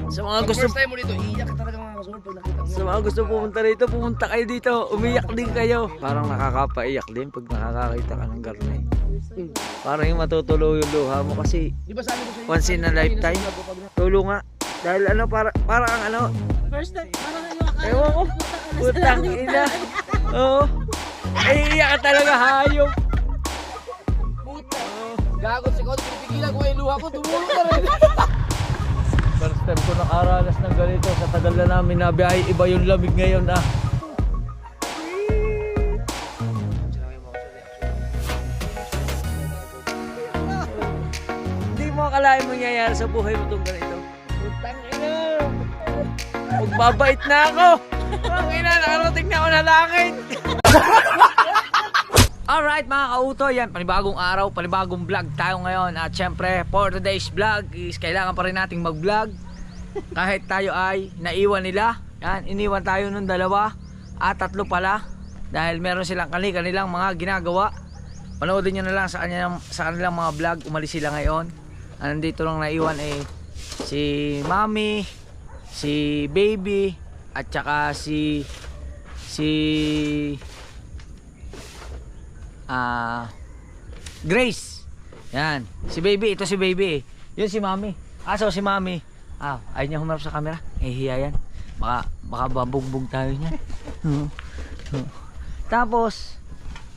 Sa mga Pag gusto first time mo dito, iiyak ka talaga mga kasol pag nakita mo. Sa mga gusto pumunta rito, pumunta kayo dito. Umiyak din kayo. Parang nakakapaiyak din pag nakakakita ka ng garne. Parang yung matutuloy yung luha mo kasi Di ba sabi ko sa'yo? once in a lifetime. Tulo nga. Dahil ano, para ang ano. First time, parang ano ka. Ewan ko. Putang ina. Oo. Ay, iyak ka talaga, hayop. Puta. Gagot si Kod, pinipigilan ko yung luha ko, tumulong ka rin. First time ko nakaranas ng ganito. Sa tagal na namin nabiyahe, iba yung lamig ngayon ah. Hindi mo akalain mangyayari sa buhay mo itong ganito. Putang ina. Magbabait na ako. Putang ina, nakarating na ako na langit. Alright mga kauto, yan, panibagong araw, panibagong vlog tayo ngayon. At syempre, for today's vlog is kailangan pa rin nating mag-vlog. Kahit tayo ay naiwan nila. Yan, iniwan tayo nung 2 at 3 pala. Dahil meron silang kanilang mga ginagawa. Panoodin nyo na lang sa kanilang mga vlog. Umalis sila ngayon. Nandito lang naiwan si Mami, si Baby, at saka si Grace. Yan, si Baby, ito si Baby. Yun si Mami. So si Mami. Ayaw niya humarap sa camera. Hiya yan. Baka babugbog tayo niyan. Tapos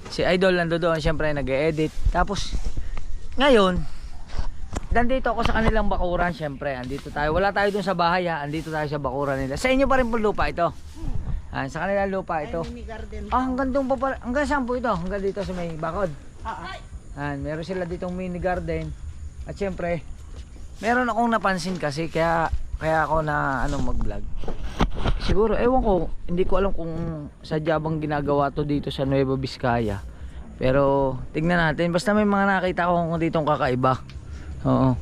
si Idol nandoon, syempre nag-e-edit. Tapos ngayon nandito ako sa kanilang bakuran, syempre. Andito tayo. Wala tayo dun sa bahay ha. Andito tayo sa bakuran nila. Sa inyo pa rin po lupa ito. Sa kanilang lupa ito. Hanggang doon pa pala. Hanggang saan po ito? Hanggang dito sa may bakod. Meron sila ditong mini garden. At syempre, meron akong napansin kasi kaya ako na mag-vlog. Siguro, ewan ko, hindi ko alam kung sadya bang ginagawa to dito sa Nueva Vizcaya. Pero tignan natin. Basta may mga nakita ko kung ditong kakaiba. Oo.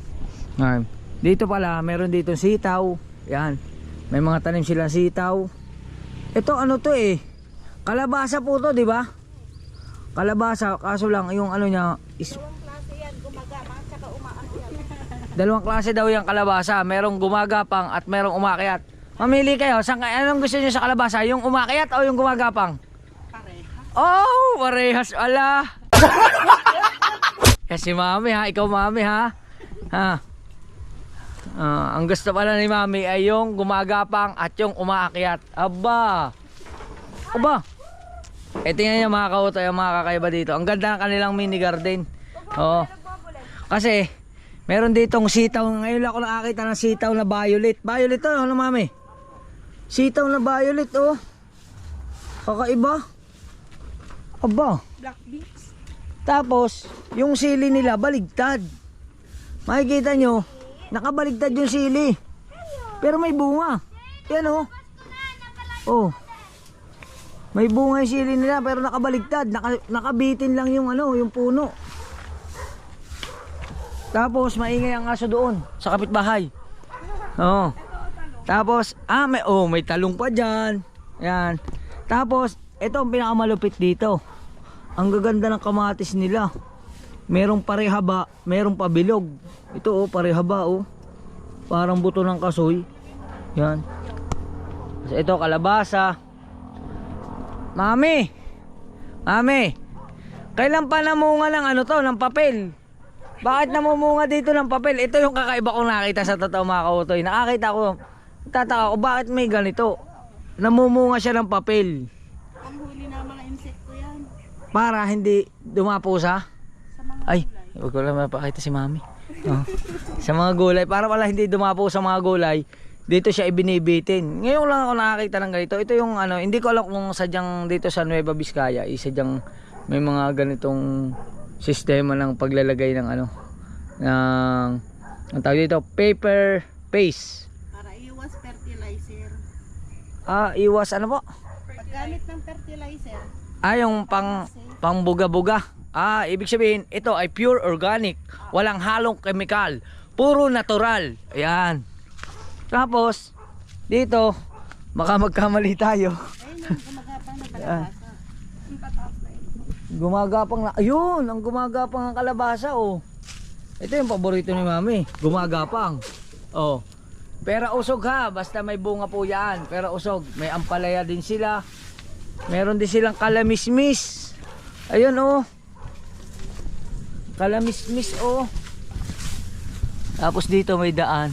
Dito pala, meron dito sitaw. Yan. May mga tanim silang sitaw. Ito ano to kalabasa po to, di ba? Kalabasa, kaso lang yung ano niya is Dalawang klase yan, gumagapang tsaka umaakyat. 2 klase daw yung kalabasa. Merong gumagapang at merong umakyat. Mamili kayo, anong gusto niyo sa kalabasa? Yung umakyat o yung gumagapang? Pareha. Oh, parehas ala. Kasi Mami ha, ikaw Mami ha. Ang gusto pala ni Mami ay yung gumagapang at yung umaakyat. Aba. Tingnan niyo mga kauto, yung mga kakaiba dito. Ang ganda ng kanilang mini garden. Oo. Kasi meron ditong sitaw. Ngayon lang ako nakakita ng sitaw na violet. Violet to, ano Mami? Sitaw na violet kakaiba. Aba. Black beans. Tapos yung sili nila baligtad. Makikita nyo, nakabaligtad yung sili. Pero may bunga. Yan may bunga yung sili nila pero nakabaligtad. Nakabitin lang yung yung puno. Tapos maingay ang aso doon sa kapitbahay. Tapos may talong pa diyan. Yan. Tapos ito ang pinakamalupit dito. Ang gaganda ng kamatis nila. Merong parehaba, merong pabilog. Ito parehaba Parang buto ng kasoy. Yan. Ito kalabasa. Mami. Kailan pa namunga ng ng papel? Bakit namumunga dito ng papel? Ito yung kakaiba kong nakita sa totoo mga kautoy. Nakakita ko, tataka ko bakit may ganito. Namumunga siya ng papel. Ang huli na mga insekto yan. Para hindi dumapusa. Sa mga Ay, huwag ko lang mapakita si Mami. Sa mga gulay, para wala hindi dumapo sa mga gulay, dito siya ibinibitin. Ngayon lang ako nakakita ng ganito. Ito yung hindi ko alam kung sadyang dito sa Nueva Vizcaya, sadyang may mga ganitong sistema ng paglalagay ng ang tawag dito, paper paste. para iwas fertilizer. Iwas po? Paggamit ng fertilizer, Yung pang buga-buga. Ibig sabihin, ito ay pure organic. Walang halong chemical. Puro natural. Ayan. Tapos, dito, baka magkamali tayo. ayun yung gumagapang na kalabasa. Yung pataas na yun. Gumagapang na. Ayun, ang gumagapang ang kalabasa Ito yung paborito ni Mami. Gumagapang. Pero usog ha, basta may bunga po yan. Pero usog, may ampalaya din sila. Meron din silang kalamismis. Ayun oh. Kalamismis oh. Tapos dito may daan.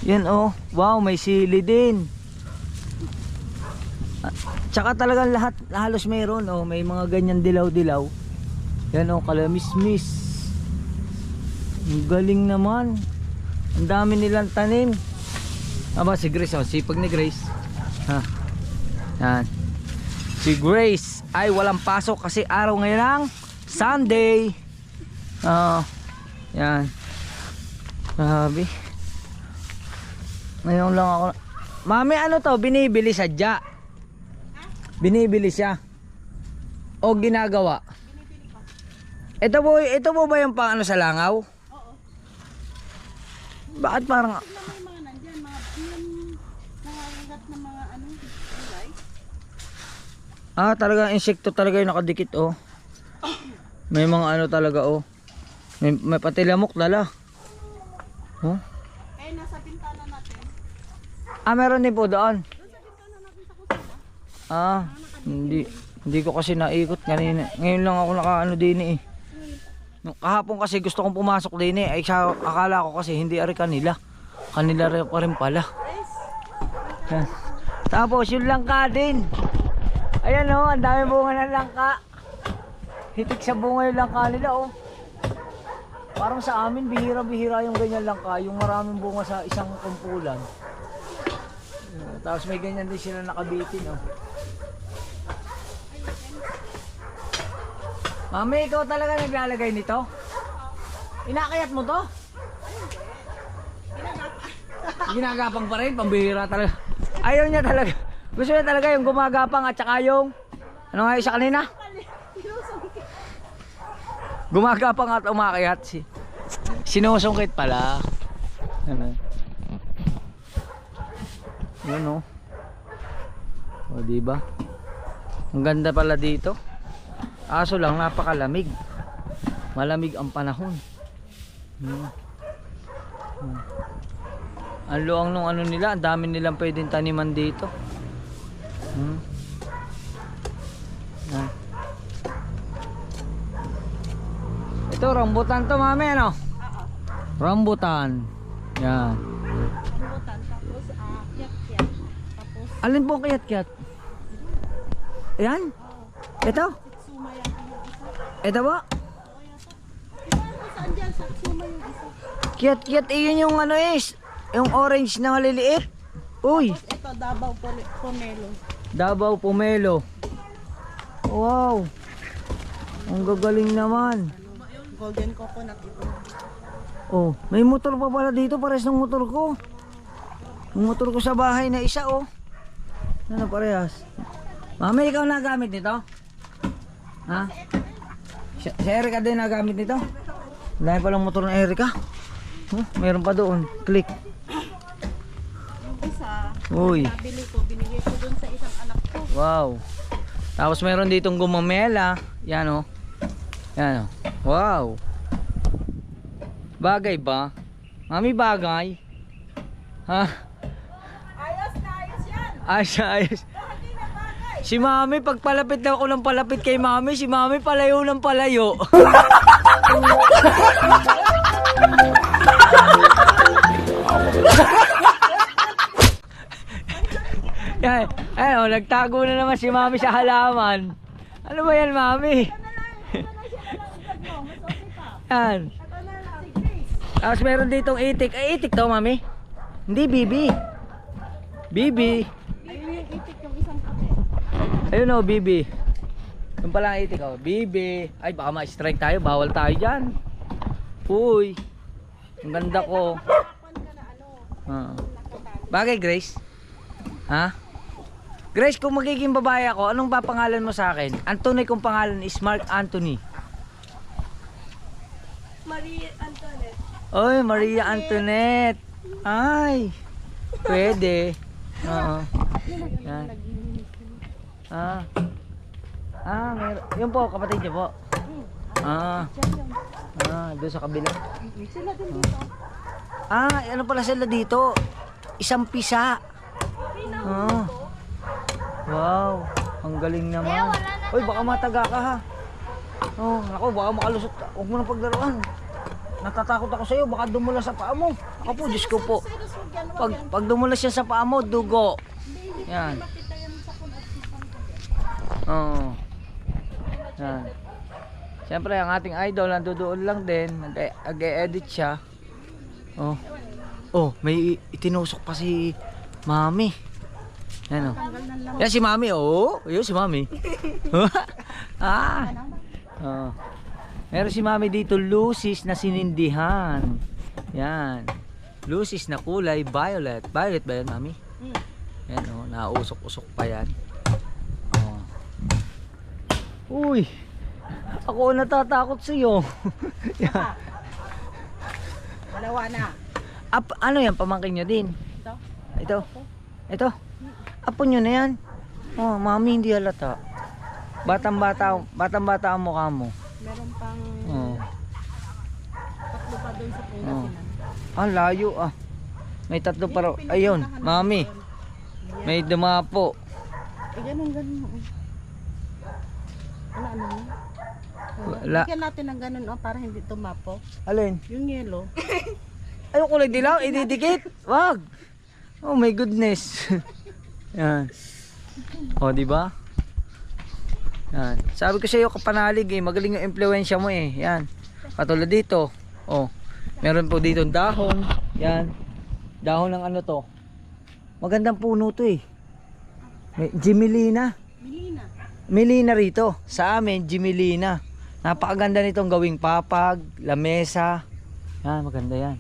Yan oh. Wow, may sili din. Tsaka talagang lahat halos mayroon oh. May mga ganyan dilaw-dilaw. Yan oh, kalamismis. Ang galing naman. Ang dami nilang tanim. Aba si Grace oh, sipag ni Grace. Ha. Yan. Si Grace ay walang pasok kasi araw ngayon ng Sunday. Yan. Grabe. Ngayon lang ako. Mami, ano to? Binibili sadya. Binibili siya. O ginagawa. Ito po ba yung pang ano sa langaw? Oo. Bakit parang Tignan mo yung mga nandyan, mga nangangagat na mga ano, gulay. talaga insekto talaga yung nakadikit oh. May mga ano talaga oh. May pati lamok dala. Oh. Eh, nasa bintana natin. Meron din po doon. Doon sa bintana natin sa kusina. Hindi ko kasi naikot kanina. Ngayon lang ako nakaano din eh. Nung kahapon kasi gusto kong pumasok din eh. Ay akala ko kasi hindi ari kanila. Kanila rin pala. Yan. Tapos yung langka din. Ayan oh, ang dami bunga ng langka. Hitik sa bunga yung langka nila oh. Parang sa amin bihira-bihira yung ganyan langka. Yung maraming bunga sa isang kumpulan. Tapos may ganyan din sila nakabitin oh. Mami, ikaw talaga naglalagay nito? Inakayat mo to? Ginagapang pa rin, pambihira talaga. Ayaw niya talaga. Gusto niya talaga yung gumagapang at saka yung ano nga isa kanina? Gumagapang at umakayat. Sinusungkit pala. Ano? Yun oh. O diba? Ang ganda pala dito. Aso lang napakalamig. Malamig ang panahon. Ang luang nung ano nila, ang dami nilang pwedeng taniman dito. Ito rambutan to mami ano? Rambutan. Yan. Rambutan, tapos kiyat-kiyat. Tapos Alin po kiyat-kiyat? Ayan? Ito? suma yung isa. Ito ba? Saan dyan? Sa suma yung isa. Kiyat-kiyat iyon yung ano is. Yung orange na maliliit. Uy, Tapos ito, Davao Pomelo. Davao Pomelo. Wow. Ang gagaling naman. Golden coconut ito. Oh, may motor pa pala dito, pares ng motor ko. Yung motor ko sa bahay na isa oh. Ano parehas? Mami, ikaw nagamit nito? Ha? Si Erica din nagamit nito? Dahil palang motor ng Erica. Oh, meron pa doon. Click. Yung isa, Uy. nabili ko, binigay ko dun sa isang anak ko. Wow. Tapos meron ditong gumamela. Yan oh. Yan oh. Wow. Bagay ba? Mami, bagay? Ha? Ayos na ayos yan! Ayos na ayos. Hindi na bagay! Si Mami, pag palapit na ako ng palapit kay Mami, si Mami palayo ng palayo. Yan. Ayun, nagtago na naman si Mami sa halaman. Ano ba yan, Mami? Yan. Tapos meron ditong itik. Ay, itik to, Mami? Hindi, bibi. Bibi. Ayun yung itik yung isang puti. Ayun o, bibi. Yung pala ang itik o. Bibi. Ay, baka ma-strike tayo. Bawal tayo dyan. Uy. Ang ganda ko. Takpan ka na ano, Ah. Bagay, Grace? Ha? Grace, kung magiging babae ako, anong papangalan mo sa akin? Ang tunay kong pangalan is Mark Anthony. Marie Antoinette. Oy, Maria Antoinette. Ay. Pwede. Oo. Yan. Meron. Yun po, kapatid niyo po. Doon sa kabila. Sila din dito. Ano pala sila dito? Isang pisa. Oh. Wow, ang galing naman. Uy, baka mataga ka ha. Oh, ako, baka makalusot ka. Huwag mo nang paglaruan. Natatakot ako sa iyo, baka dumulas sa paa mo. Ako po, Diyos ko po. Pag dumulas siya sa paa mo, dugo. Yan. Oh. Yan. Siyempre, ang ating idol, nandoon lang din. Nag-e-edit siya. Oh. Oh, may itinusok pa si Mami. Yan o. Yan si Mami, oh. Ayun si Mami. Oh. Meron si Mami dito, lucis na sinindihan. Yan. Lucis na kulay, violet. Violet ba yan, Mami? Yan o, nausok-usok pa yan. Oh. Uy. Ako natatakot sa iyo. Yan. Dalawa na. Ano yan, pamangkin nyo din? Ito? Ito? Ito? Apo nyo na yan? Oh, Mami, hindi halata. Batang-bata ang mukha mo. Meron pang Oh. tatlo pa doon sa Pangasinan. Layo ah. May tatlo pa raw. Ayun, Mami. May dumapo. Ganun. Ano? Wala. Bigyan natin ng ganun para hindi tumapo. Alin? Yung yellow. Ayun, kulay dilaw, ididikit. Wag. Oh my goodness. Yan. O, di ba? Yan. Sabi ko sa iyo kapanalig magaling yung impluwensya mo eh. Yan. Katulad dito. Oh. Meron po dito dahon. Yan. Dahon ng ano to? Magandang puno to eh. May Jimelina. Melina rito. Sa amin, Jimelina. Napakaganda nitong gawing papag, lamesa. Yan, maganda yan.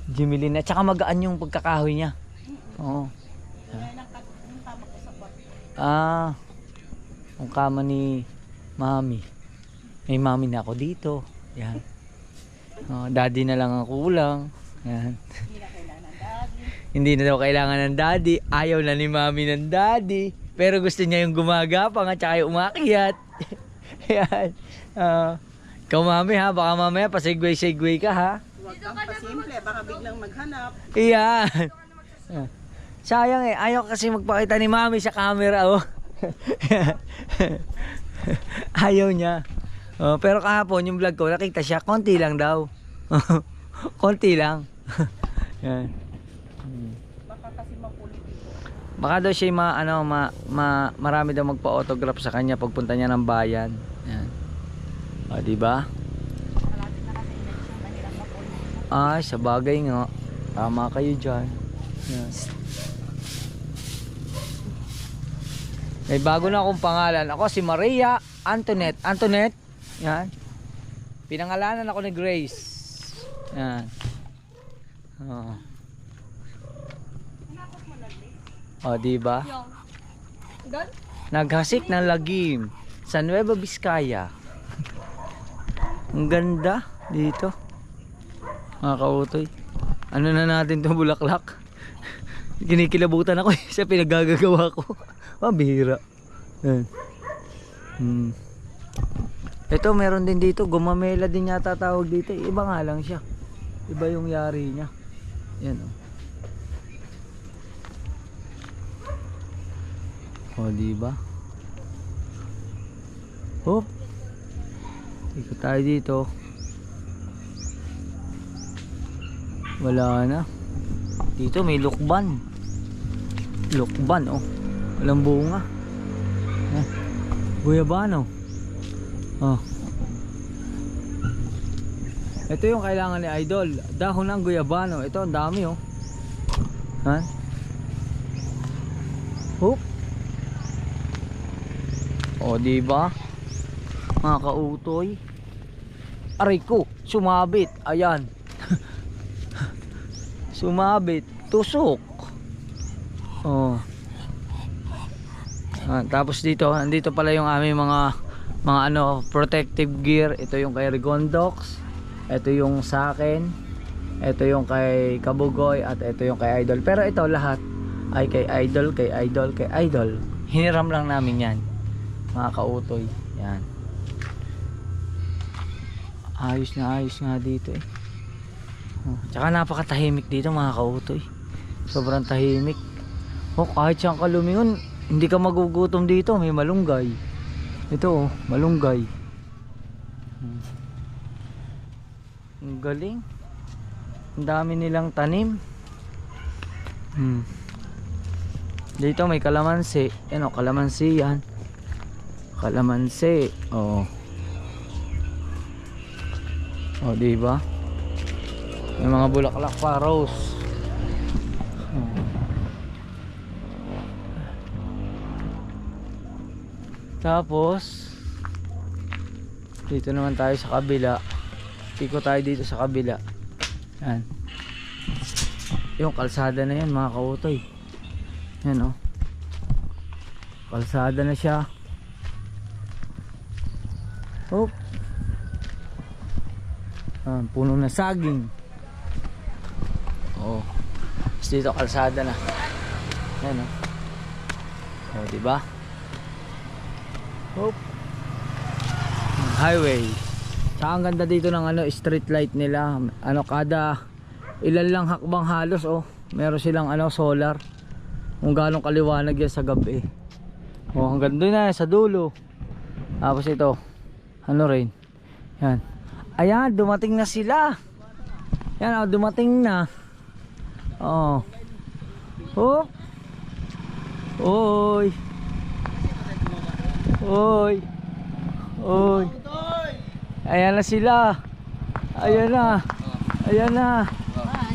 Jimelina. Tsaka magaan yung pagkakahoy niya. Oo. Ang kama ni Mami. May Mami na ako dito. Yan. Daddy na lang ang kulang. Yan. Hindi na daw kailangan ng daddy. Ayaw na ni Mami ng daddy. Pero gusto niya yung gumagapang at saka yung umakyat. Yan. Ikaw Mami ha, baka mamaya pasigway-sigway ka ha. Huwag kang pasimple, baka biglang maghanap. Iyan. Sayang eh, ayaw kasi magpakita ni Mami sa camera oh. Ayaw niya. Pero kahapon yung vlog ko nakita siya, konti lang daw. Konti lang. Yan. Baka kasi mapulit. Baka daw siya marami daw magpa-autograph sa kanya pagpunta niya ng bayan. Yan. O, di ba? Ay, sa bagay nga. Tama kayo diyan. Yan. May bago na akong pangalan. Ako si Maria Antoinette. Antoinette. Yan. Pinangalanan ako ni Grace. Yan. Di ba? Naghasik ng lagim sa Nueva Vizcaya. Ang ganda dito. Mga kautoy. Ano na natin 'to, bulaklak? Kinikilabutan ako sa pinaggagawa ko. Mabihira. Ito meron din dito, gumamela din yata tawag dito. Iba nga lang siya. Iba yung yari niya. Yan oh. Di ba? Hop. Ikot tayo dito. Wala na. Dito may lukban. Lukban oh. Walang bunga. Guyabano. Oh. Ito yung kailangan ni Idol. Dahon ng guyabano. Ito ang dami oh. Ha? Hop. O di ba? Mga kautoy. Aray ko, sumabit. Ayan. Sumabit, tusok. Oh. Tapos dito, andito pala yung aming mga protective gear. Ito yung kay Rigondox. Ito yung sa akin. Ito yung kay Kabugoy at ito yung kay Idol. Pero ito lahat ay kay Idol, kay Idol, kay Idol. Hiniram lang namin 'yan. Mga kautoy. Yan. Ayos na ayos nga dito eh. Tsaka napakatahimik dito mga kautoy. Sobrang tahimik. Kahit siyang ka lumingon, hindi ka magugutom dito. May malunggay. Ito malunggay. Ang galing. Ang dami nilang tanim. Dito may kalamansi. Yan kalamansi yan. Kalamansi. Diba? May mga bulaklak pa, rose. Tapos dito naman tayo sa kabila. Iko tayo dito sa kabila. Yan. Yung kalsada na yan mga kautoy. Yan kalsada na siya. Puno na saging. Tapos dito kalsada na. Yan diba? Highway. Tsaka ang ganda dito ng street light nila. Kada ilan lang hakbang halos meron silang solar. Kung gaano kaliwanag yan sa gabi. Hanggang doon na sa dulo. Tapos ito rin. Yan. Ayan, dumating na sila. Yan dumating na. Oy. Ayan na sila. Ayan na.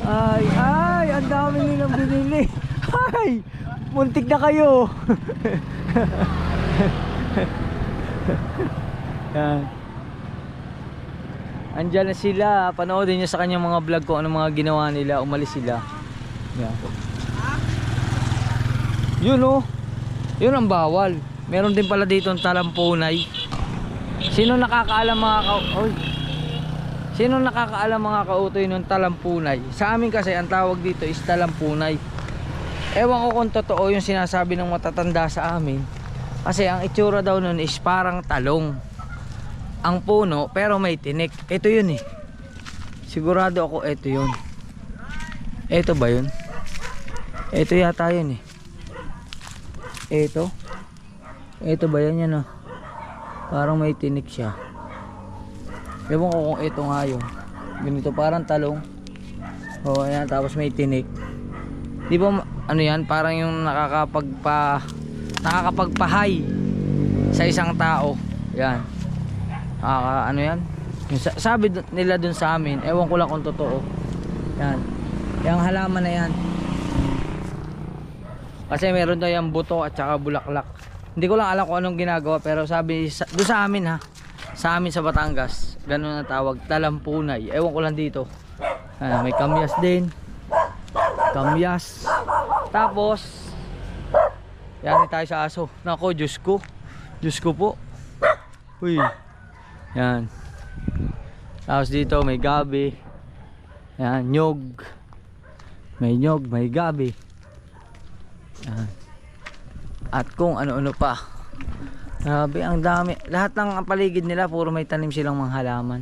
Ay, ang dami nilang binili. Ay, muntik na kayo. Yan. Andyan na sila. Panoodin nyo sa kanyang mga vlog kung ano mga ginawa nila. Umalis sila. Yan. Yun ang bawal. Meron din pala dito ang talampunay. Sino nakakaalam mga kautoy ng talampunay? Sa amin kasi ang tawag dito is talampunay. Ewan ko kung totoo yung sinasabi ng matatanda sa amin. Kasi ang itsura daw nun is parang talong ang puno pero may tinik. Ito yun sigurado ako ito yun. Ito ba yun? Ito yata yun Ito ba yan parang may tinik siya. Ewan ko kung ito nga yun. Ganito parang talong. Ayan, tapos may tinik. Di ba yan? Parang yung nakakapagpahay sa isang tao. Yan. Yan? Yung sabi nila dun sa amin. Ewan ko lang kung totoo. Yan. Yung halaman na yan. Kasi meron daw yung buto at saka bulaklak. Hindi ko lang alam kung anong ginagawa. Pero sabi doon sa amin sa amin sa Batangas, ganun na tawag, talampunay. Ewan ko lang dito. May kamyas din. Kamyas. Tapos yan tayo sa aso. Nako, Diyos ko po. Uy. Yan. Tapos dito may gabi. Yan, nyog. May nyog, may gabi. Yan. At kung ano-ano pa. Grabe, ang dami. Lahat ng paligid nila puro may tanim silang mga halaman.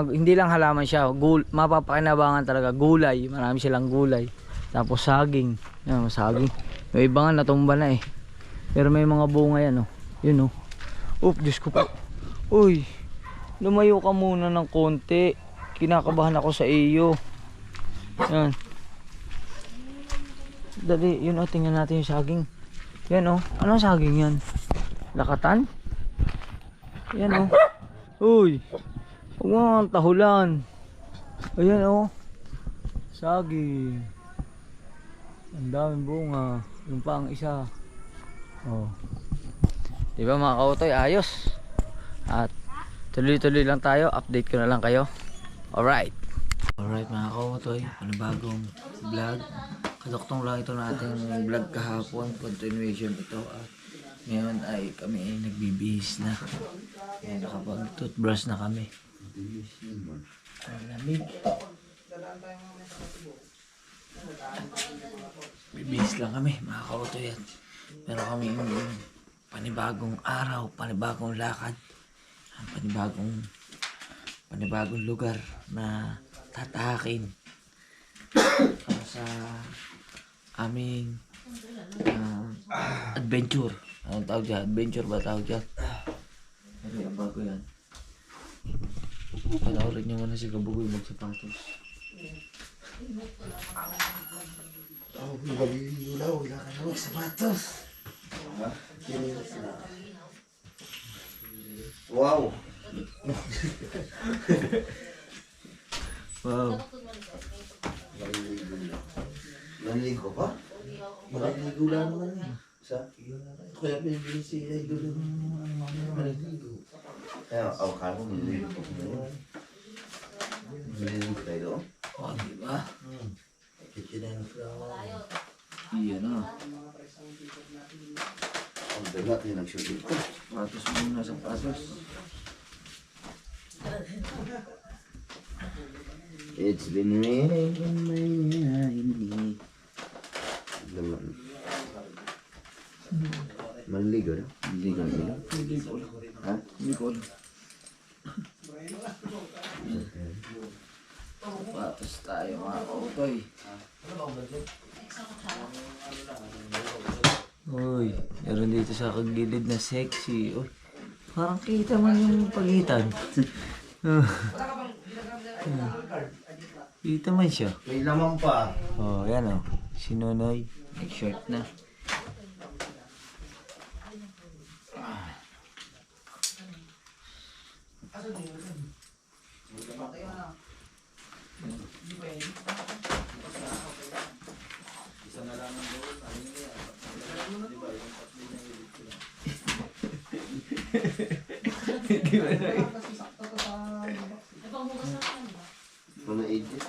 Hindi lang halaman siya, mapapakinabangan talaga. Gulay, marami silang gulay. Tapos saging. Yan, saging. Yung iba nga natumba na Pero may mga bunga yan Yun Diyos ko po. Uy, lumayo ka muna ng konti. Kinakabahan ako sa iyo. Yan. Dali, yun tingnan natin yung saging. Yan anong saging yan? Lakatan? Yan Uy, huwag mo ang tahulan. Ayan saging. Ang daming bunga. Yung pa ang isa. Diba mga kautoy, ayos. At tuloy-tuloy lang tayo. Update ko na lang kayo. Alright mga kautoy, panibagong vlog. Kadoktong lang ito natin vlog kahapon. Continuation ito. At ngayon ay kami ay nagbibihis na. Nakapag-toothbrush na kami. Ang lamig. Bibihis lang kami mga kautoy. Pero kami panibagong araw, panibagong lakad, panibagong lugar na tatahakin sa aming adventure. Anong tawag dyan? Adventure ba tawag dyan? Pero yung bago yan. Panoorin nyo muna si Kabugoy magsapatos. Oh, maliligo na. Wala ka na magsapatos. Wow. Wow. Maliligo pa? Maliligo lang naman eh. Kaya bibili si Idol ng maliligo. Kaya akala ko maliligo pa. Maliligo tayo. Oh, diba? Kitchen flower. Iyan na. Ang dagat yung nag-shoot dito. Sapatos muna, sapatos. It's been raining in my hindi. Naman. Maliligo na? Maliligo na? Hindi ko alam. Ha? Hindi ko alam. Sapatos tayo mga kautoy. Uy, meron dito sa kagilid na sexy. Uy, parang kita man yung pagitan. Kita man siya. May lamang pa. Oh, yan oh. Si Nonoy. May shirt na. Mga agent.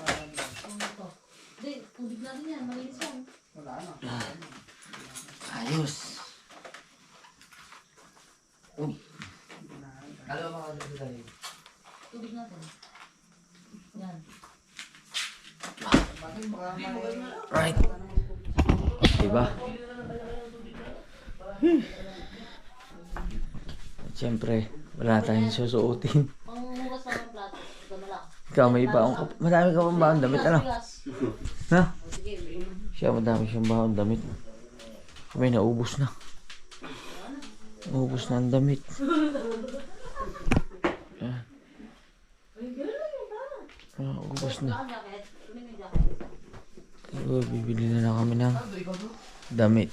Hindi, tubig natin yan. Malinis yan. Ayos. Uy. Tubig natin. Yan. Right. Diba? At syempre, wala tayong susuotin. Panghugas pa ng plato. Ito na lang. Ikaw may baong madami ka pang baong damit, ano? Ha? Sige. Siya, madami siyang baong damit. May naubos na. Naubos na ang damit. Yan. Naubos na. So, bibili na lang kami ng damit.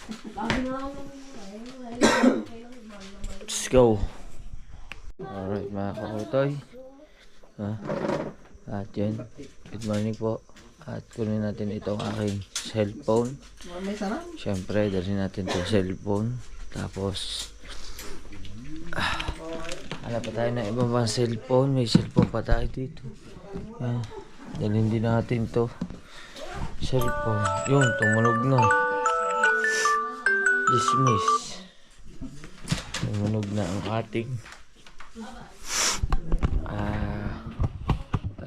Let's go. Alright mga kakutoy. At yun, good morning po. At kunin natin itong aking cellphone. Siyempre, dalhin natin itong cellphone. Tapos, hanap pa tayo ng ibang pang cellphone. May cellphone pa tayo dito. Dalhin din natin to cellphone. Yun, tumunog na. Dismiss. Tumunog na ang ating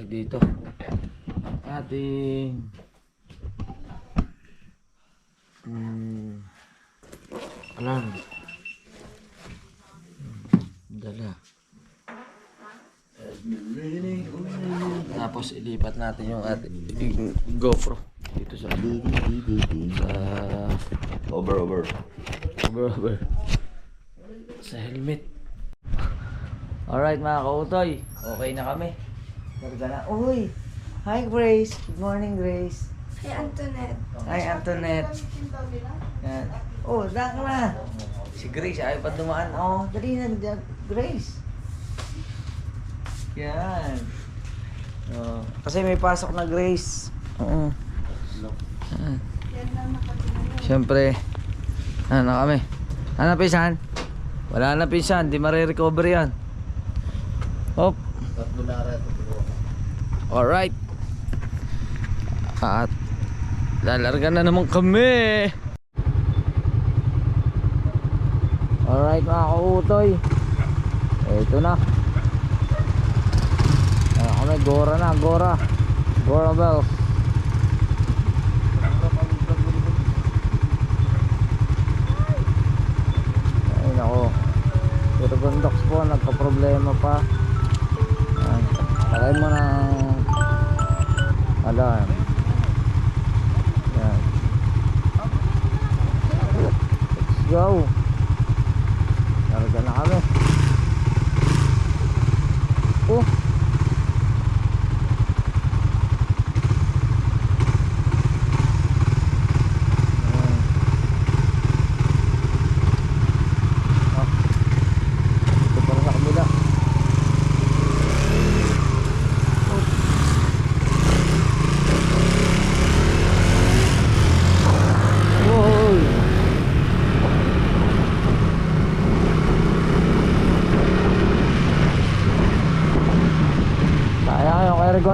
dito ating alarm dala. Tapos ilipat natin yung ating GoPro dito sa over sa helmet. Alright mga kautoy, okay na kami. Karga na. Uy! Hi Grace! Good morning Grace! Hi Antoinette. Hi Antoinette! Yan. Oh, daan na! Si Grace ayaw pa dumaan. Oh, dali na Grace! Yan! Oh, kasi may pasok na Grace. Oo. Siyempre, ano na kami? Ano na pinsan? Wala na pinsan, di marirecover yan. Hop! Alright. At lalarga na naman kami. Alright mga kautoy. Ito na. Ako na, Gora bells. Ay nako. Pero Gondox po nagka-problema pa. Tagay mo ng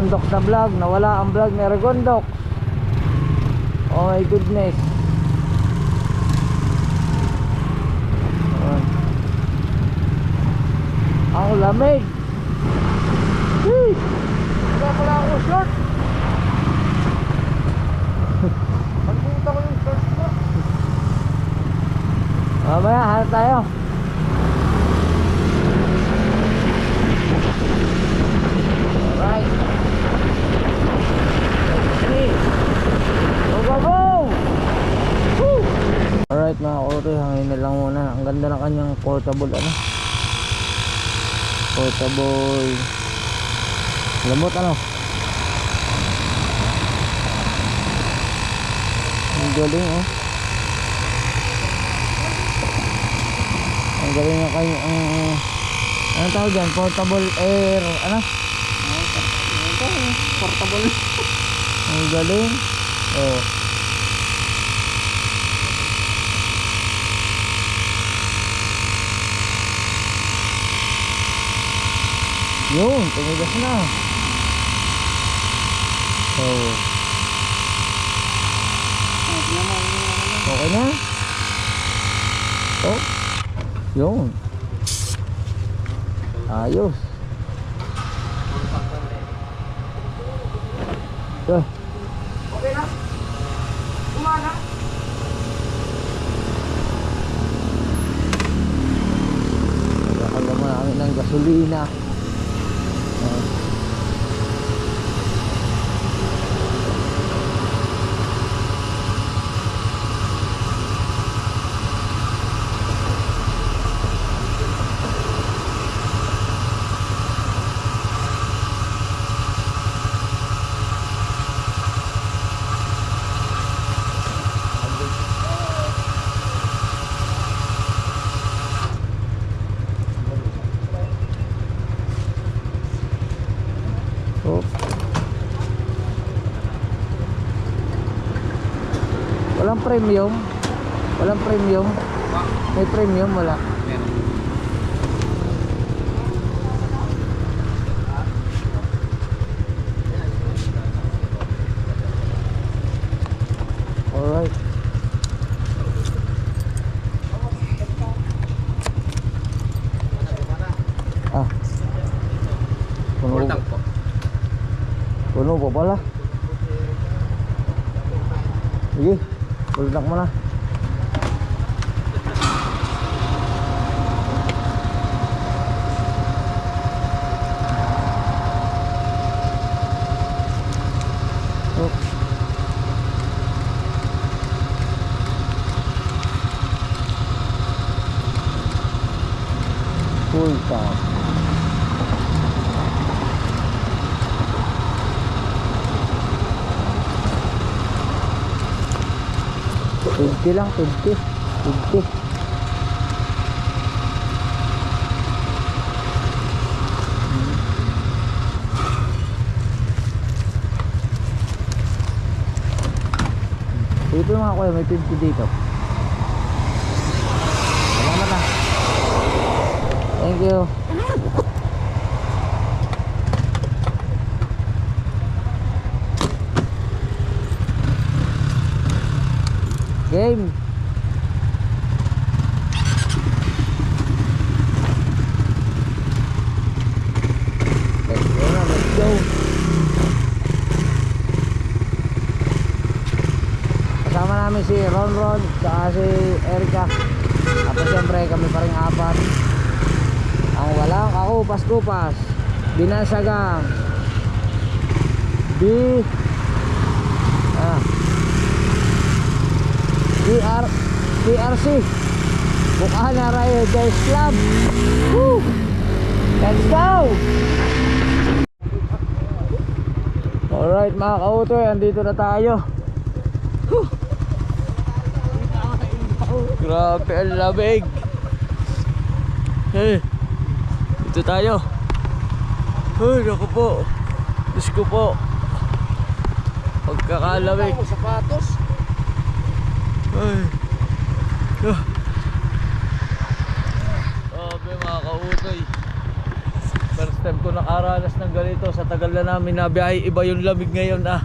Regondox na vlog. Nawala ang vlog ni Regondox. Oh my goodness. Ang lamig. Hey! Wala pala ako short. Pagpunta ko yung short ko. Mamaya, hanap tayo. Alright. Go, go, go! Woo! Alright mga kaotoy, hangin na lang muna. Ang ganda ng kanyang portable portable lamot ang galing ang galing na kayo ano tawag dyan, portable air portable ang galing yun, tumigas na. Okay na? Yun. Ayos. Okay na? Umana? Nagkakalaman namin ng gasolina. Walang premium. May premium wala. Alright. Puno po pala. Sige, pulutak mo na. Full tank. $20 lang, $20. Dito mga kuya, may 50 dito. Salamat na. Thank you. Game. Let's go. Kasama namin si Ron at si Erica. Tapos siyempre kami pa rin apat. Ang walang kakupas-kupas, binasagang BRC Bukana Riders Club. Woo! Let's go! Alright mga kautoy, andito na tayo. Grabe ang lamig. Dito tayo. Naku po, Diyos ko po, pagkakalamig. Sapatos. Grabe mga kautoy, first time ko nakaranas ng ganito sa tagal na namin na biyahe. Iba yung lamig ngayon ah.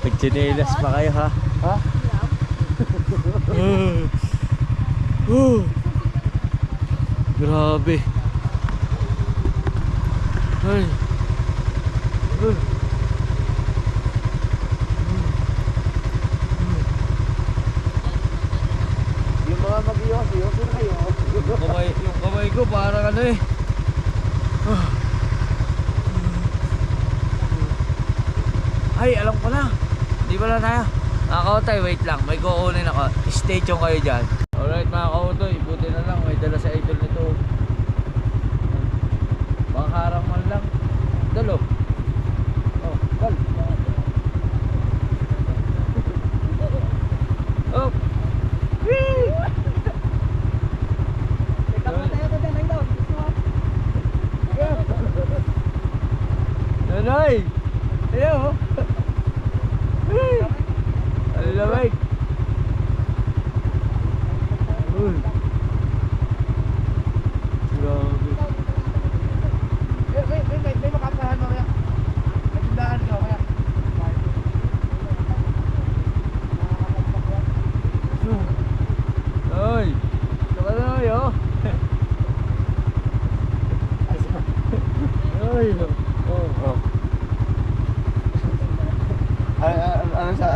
Nagchinelas pa kayo ha? Ha? Grabe. Ay. Yung mga mag-iwas na kayo. Yung kamay ko parang ano eh. Ay, alam ko na. Di ba na tayo? Mga kautay, wait lang. May kukunin ako. Stay tuned kayo dyan. Alright mga kautoy, buti na lang. May dala sa idol nito. Pangharang man lang. Dalo. Oh, dal. Oh. Whee! Nanay! Ayaw! Ang lamig! Uy! Grabe! May makakahan mo kaya. May tindahan ka kaya. Ay! Saka na kayo! Ay! Oh!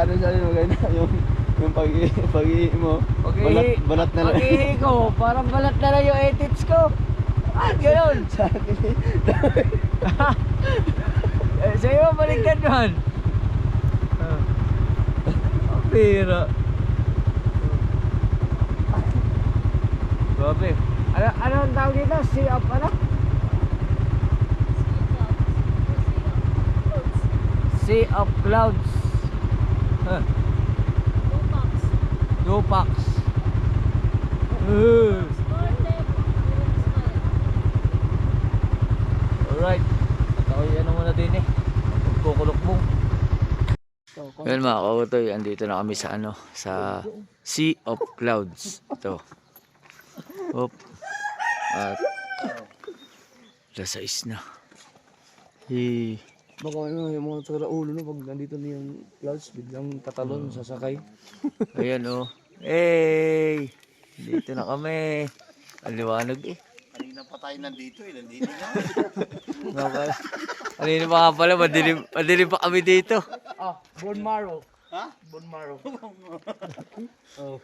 Ano sa yung maganda yung pag-ihi mo. Balat na lang. Pag-ihi ko, parang balat na lang yung edits ko. Ah, gano'n. Sa akin Sa iyo, baligtad man. Ang pira. Grabe. Ano ang tawag dito? Sea of ano? Sea of Clouds. Huh. Dupax. Alright. Ako yung ano muna din eh. Kukulukbong. Ngayon mga kautoy, andito na kami sa ano, sa Sea of Clouds. Ito. Hop. At alas 6 na. Hey. baka ano, yung mga ulo no, pag nandito na yung clouds, biglang tatalon, sasakay. Ayan oh. Hey! Dito na kami. Ang liwanag eh. Kanina pa tayo nandito nandito na. Nga pala. Kanina pa nga pala, madilim pa kami dito. Ah, bone marrow. Ha? Bone marrow. Oh.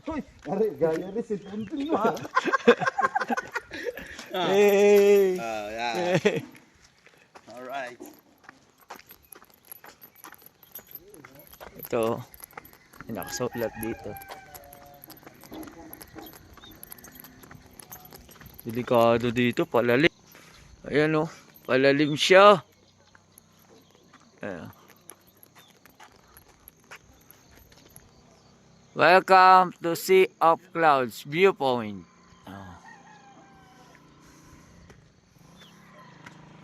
Hoy, gaya rin si Puntin mo ha. Hey! Yeah. Alright. Ito, may nakasulat dito. Delikado dito, palalim. Ayan o, palalim siya. Ayan. Welcome to Sea of Clouds Viewpoint. Oh.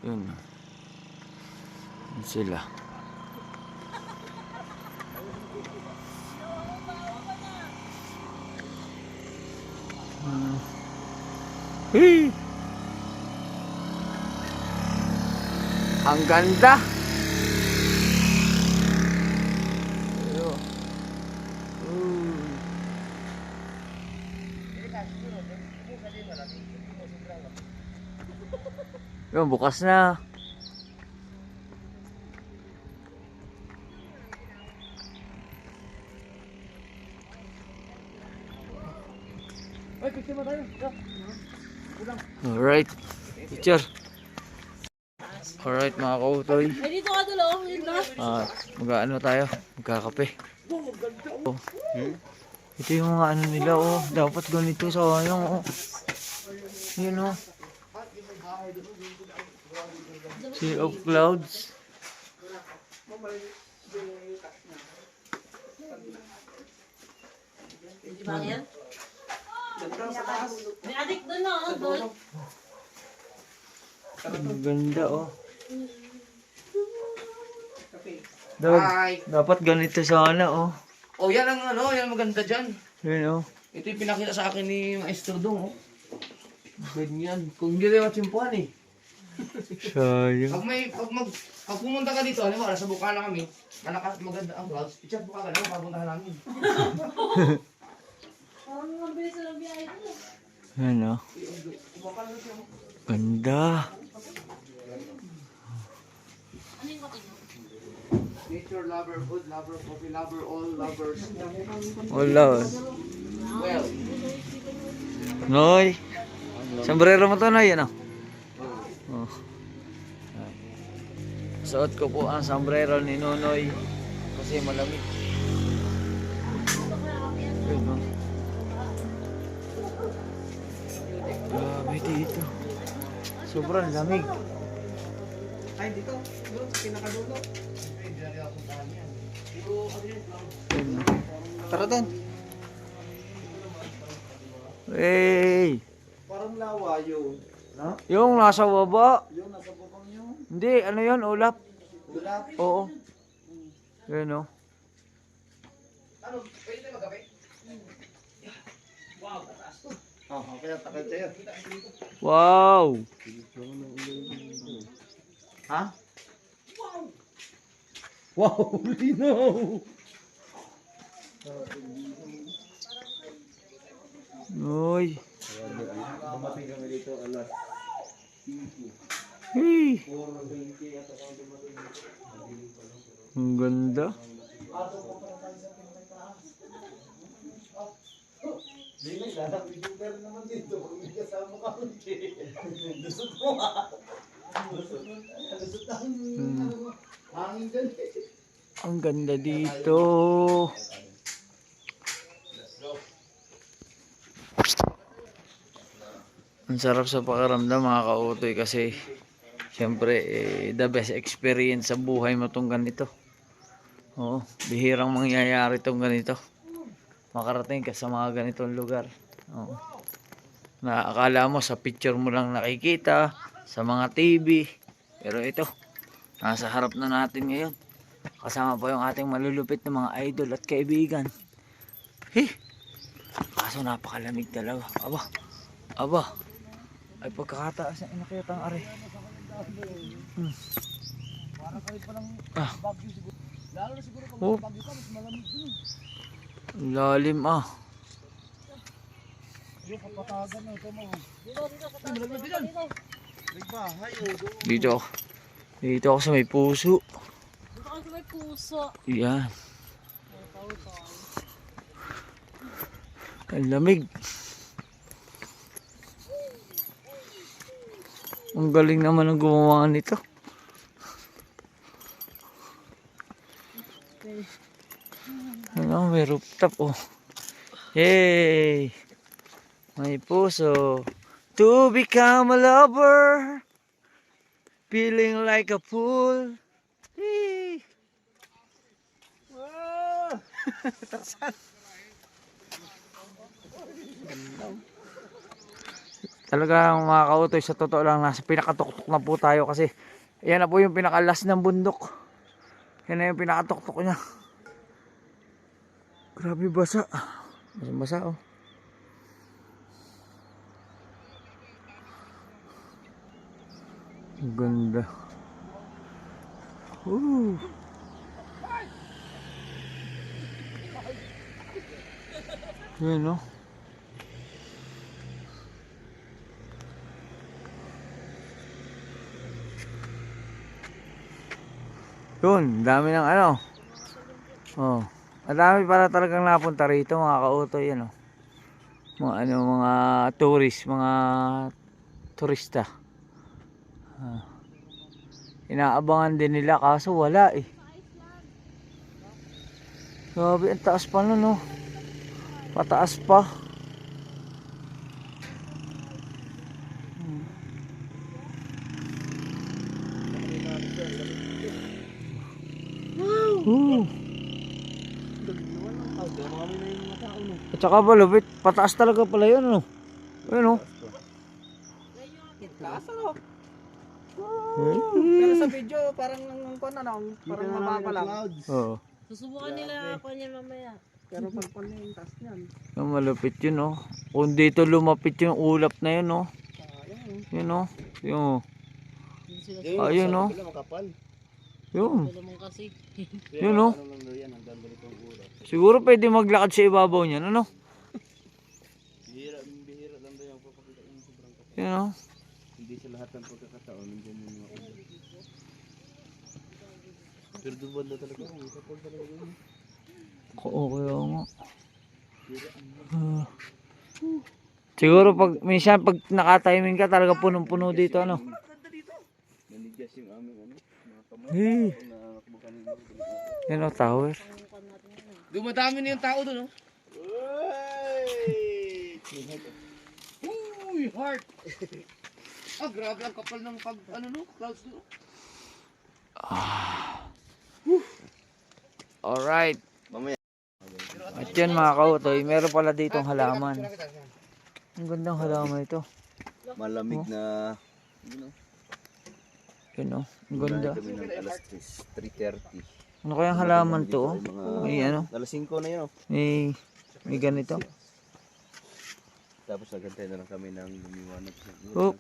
Yun. Yun sila. Hey! Ang ganda! Yun, bukas na. Alright, teacher. Alright mga kautoy. Ay, dito ka tulo. Yun na. Mag-ano tayo? Magkakape. Oh. Ito yung mga ano nila oh. Dapat ganito sa ano oh. Yun oh. Sea of Clouds. May adik doon na. Doon. Ang ganda oh. Dog, Hi! dapat ganito sana, oh. Oh, yan ang ano, yan maganda dyan. Yun, oh. Ito yung pinakita sa akin ni Maestro Dong, oh. Ganyan. Kung hindi rin matsimpuhan eh. Sayang. Pag pumunta ka dito, alam mo, nasa Bukana kami, malakas maganda ang clouds. Pichat mo ka, alam mo, papuntahan namin. Ano? Ganda. Nature lover, food lover, coffee lover, all lovers. Wala. Well, Noy. Sombrero mo to, Noy, ano? Oh. Suot ko po ang sombrero ni Nonoy kasi malamig. Yun, no? Grabe dito. Sobrang lamig. ay dito, doon sa pinakadulo. Ay, hindi na ako puntahan yan. Pero, ano yun, clouds. Yun, no? Tara doon. Hey! Parang lawa yun. No? Yung nasa baba. Yung nasa bubong yun. Hindi, ano yun? Ulap. Ulap. Oo. Yun, no? Ano, pwede tayo magabi? Wow, tataas to. Oh, okay, takal tayo. Wow! Ha? Wow, linaw! Noy. Dumating kami dito, alas Hey! 4:20 at ako dumating. Ang ganda. Hindi na, lalaki-super naman dito. Kung hindi kasama ka, lusot mo ha. Lusot ang hangin dyan. Ang ganda dito. Ang sarap sa pakiramdam mga kautoy kasi syempre the best experience sa buhay mo tong ganito. Oo, bihirang mangyayari tong ganito. Makarating ka sa mga ganitong lugar. Oo. Na akala mo sa picture mo lang nakikita, sa mga TV. Pero ito, nasa harap na natin ngayon. Kasama pa yung ating malulupit na mga idol at kaibigan. Kaso napakalamig talaga. Aba. Ay pagkakataas na inakyat ang are. Bagyo siguro. Lalo na siguro pag Oh, bagyo ka, mas malamig dun. lalim ah. Yung kapatagan na ito mo. Malamig din yan. May bahay oh. Dito ako sa may puso. Dito kasi may puso. Yan. Ang lamig. Ang galing naman ng gumawa nito. Ano, may rooftop oh. Yay! May puso. To become a lover. Feeling like a fool. Hey! Wow! Talagang mga kautoy, sa totoo lang nasa pinakatuktok na po tayo kasi yan na po yung pinakalas ng bundok. Yan na yung pinakatuktok niya. Grabe basa. Basa oh. Ang ganda. Yan no. Yun, dami ng ano. Oh. Madami para talagang napunta rito mga kautoy yan oh. Mga ano, mga tourist, mga turista. Inaabangan din nila kaso wala eh. Grabe, ang taas pa nun oh. Pataas pa. At saka balubit, pataas talaga pala yun ano. Ayun oh. Pero sa video, parang parang mababa lang. Oo. Susubukan nila ako niyan mamaya. Pero pag pala yung taas niyan. Yung malupit yun, oh. Kung dito lumapit yung ulap na yun, oh. Yun, oh. Yung, ayun, oh. Yun. Wala mong kasi. Yun, oh. Siguro pwede maglakad sa ibabaw niyan, ano? Bihira lang daw yung papakita yung sobrang kapal. Yun, oh. Hindi sa lahat ng pagkakataon, nandiyan yung mga kapal. Pero doon banda talaga, may kapal talaga yun. Oo, kaya nga. Siguro pag, minsan pag nakatiming ka, talaga punong-puno dito, ano? Nanigas yung aming ano, mga kamay. Eh. Nakakbo kanina. Yan, oh, tower. Dumadami na yung tao doon, oh. Uy, heart! Grabe ang kapal ng clouds doon. Alright. Mamaya. At yan mga kautoy, meron pala ditong halaman. Ang gandang halaman ito. Malamig na, Yun, oh. Ang ganda. kami ng alas 3:30. Ano kayang halaman to, oh? May ano? Alas 5 na yun, oh. May ganito. Tapos nagantay na lang kami ng lumiwanag. Oh.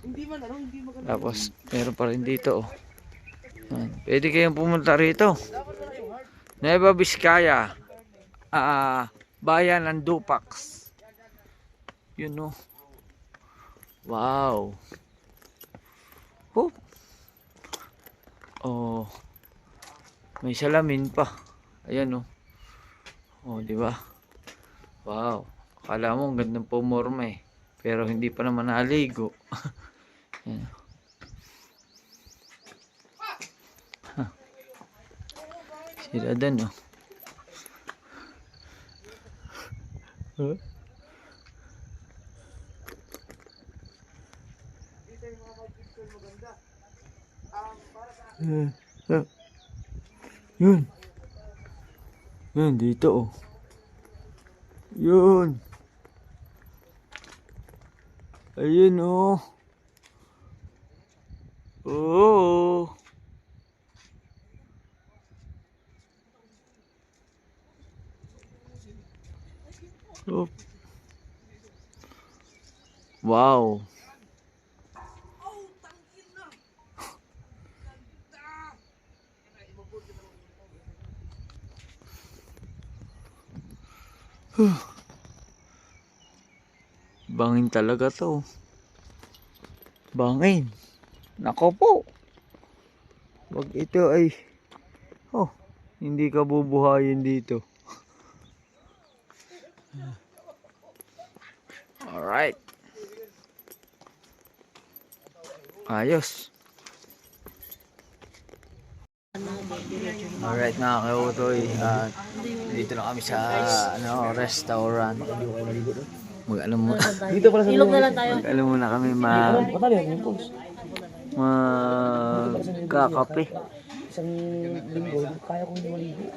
Hindi maganda. Tapos, meron pa rin dito, oh. Yan. Pwede kayong pumunta rito. Nueva Vizcaya. Bayan ng Dupax. Yun, oh. Wow. Oh. Oh. May salamin pa. Ayan, oh. Oh, di ba? Wow. Akala mo ang gandang pumorma eh. Pero hindi pa naman naligo. Ayan. Sila dan, oh. Huh? Yun. Yun, dito, oh. Yun. Ayun, oh. Oh. Oh. Wow. Bangin talaga to. Bangin. Nako po. Wag ito ay hindi ka bubuhayin dito. Alright. Ayos. Alright mga kautoy. Dito na kami sa restaurant. Mag-alam mo. Dito pala sa Ilog na lang tayo. Mag-alam muna kami magkakape. Isang linggo, kaya kong maligo.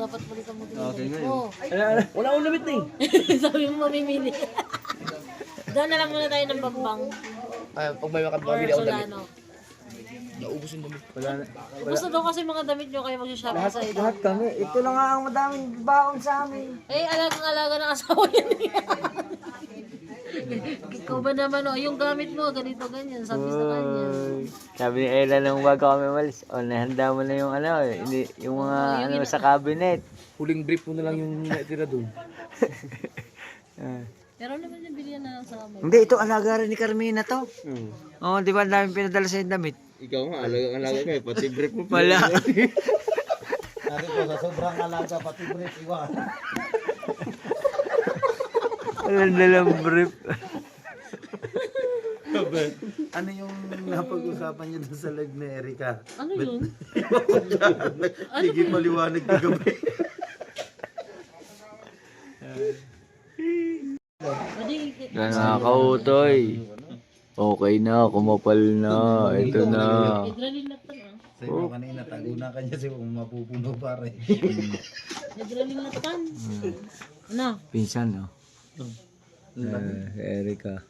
Dapat balikan mo din. Okay ngayon. Oh. Wala akong limit na eh. Sabi mo mamimili. Doon na lang muna tayo ng bambang. Pag may makabili ako damit. Solano. Naubos yung damit. Basta daw kasi mga damit nyo kayo mag-shopping sa ito. Lahat kami. Ito lang nga ang madaming baon sa amin. Eh, alagang-alaga ng asawa yan. Ikaw ba naman, oh, yung gamit mo, ganito, ganyan, sabi sa kanya. Sabi ni Ella nung bago kami malis, nahanda mo na yung yung mga sa cabinet. Huling brief mo na lang yung natira doon. Pero naman yung bilihan na lang sa amin. Hindi, ito alaga rin ni Carmina to. Oo, di ba ang daming pinadala sa yung damit? Ikaw nga, alaga kayo, pati brief mo. Wala. Sabi ko, sa sobrang alaga, pati brief, iwan. Walang dalang brief. Ano yung napag-usapan niyo doon sa leg ni Erika? Ano yun? Sige, maliwanag na gabi. Yan mga kautoy. Okay na, kumapal na. Ito na. Adrenaline latan, ah. Sabi mo kanina, taguna ka niya siya kung mapupuno pare. Adrenaline latan. Ano? Pinsan, no? Erika.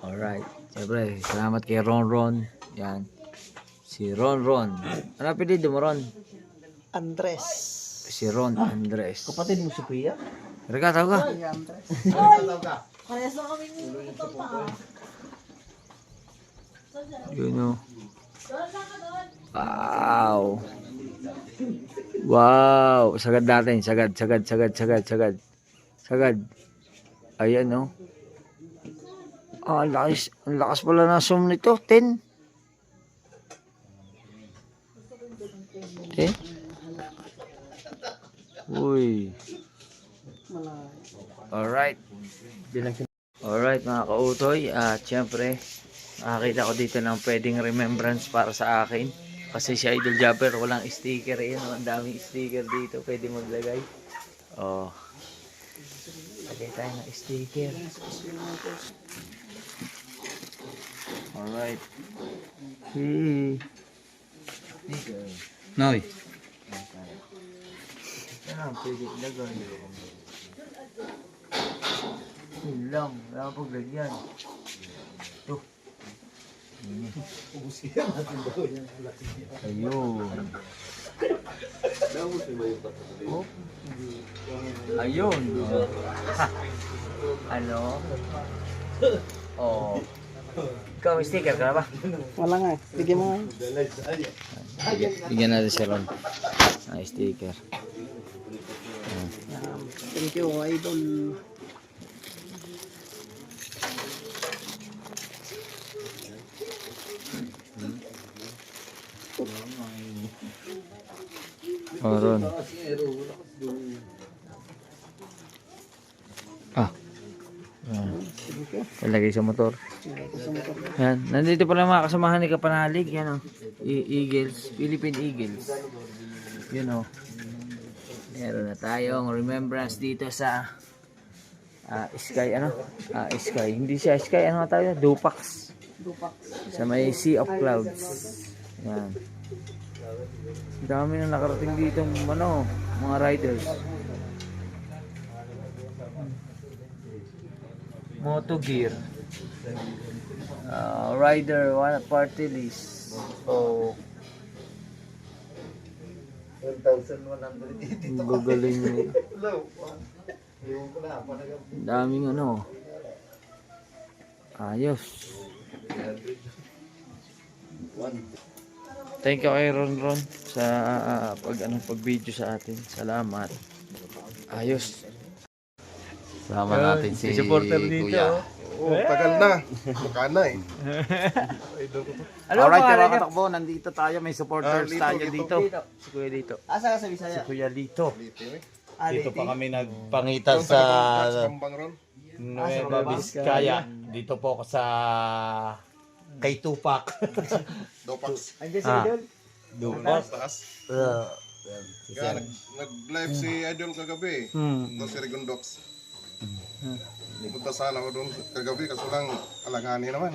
Alright. Siyempre, salamat kay Ron. Yan. Si Ron. Ano apelido mo, Ron? Andres. Si Ron Andres. Kapatid mo si Pia? Rika, tawag ka. Parehas na kami nito pa. Yun o. Wow. Wow. Sagad natin. Sagad. Ayan o. Ang lakas pala na zoom nito. 10. 10. Uy. Alright. Alright mga kautoy. At syempre, nakakita ko dito ng pwedeng remembrance para sa akin. Kasi si Idol Jabber walang sticker. Ayan, ang daming sticker dito. Pwede maglagay. Oh. Lagay tayo ng sticker. Alright. Sticker. Noy. Yan, pwede ilagay. Yun lang. Wala pag lagyan. Ito. Ayun. Oh. Ayun. Ha. Ano? Oh. Ikaw, may sticker ka na ba? Wala nga. Bigyan mo nga. Bigyan natin si Ron. Sticker. Thank you, idol. Oh, Ron. Ah. Ilagay sa motor. Yan. Nandito pala mga kasamahan ni Kapanalig. Yan o. Eagles. Philippine Eagles. Yun o. Meron na tayong remembrance dito sa Sky. Ano? Sky. Hindi siya Sky. Ano nga tayo? Dupax. Sa may Sea of Clouds. Yan. Dami na nakarating dito mga riders. Moto Gear. Rider party list. So 1,180. gagaling mo. Daming ayos. Thank you kay Ron sa pag-video sa atin. Salamat. Ayos. Sama natin si supporter dito. Kuya. Oh, tagal na. Makana eh. Alright, Mga katakbo, nandito tayo. May supporters tayo dito. Si Kuya dito. Asa ka sa Bisaya? Kuya Lito. Dito Dito pa kami nagpangita sa Kambang ron. Nueva Vizcaya. Dito po ako sa kay Tupac. Dopax. Andiyan si idol. Tupac. Taas. Si Kaya Sir. nag-live si Idol kagabi. Ito si Rigondox. Punta sana ako doon kagabi kaso lang alanganin naman.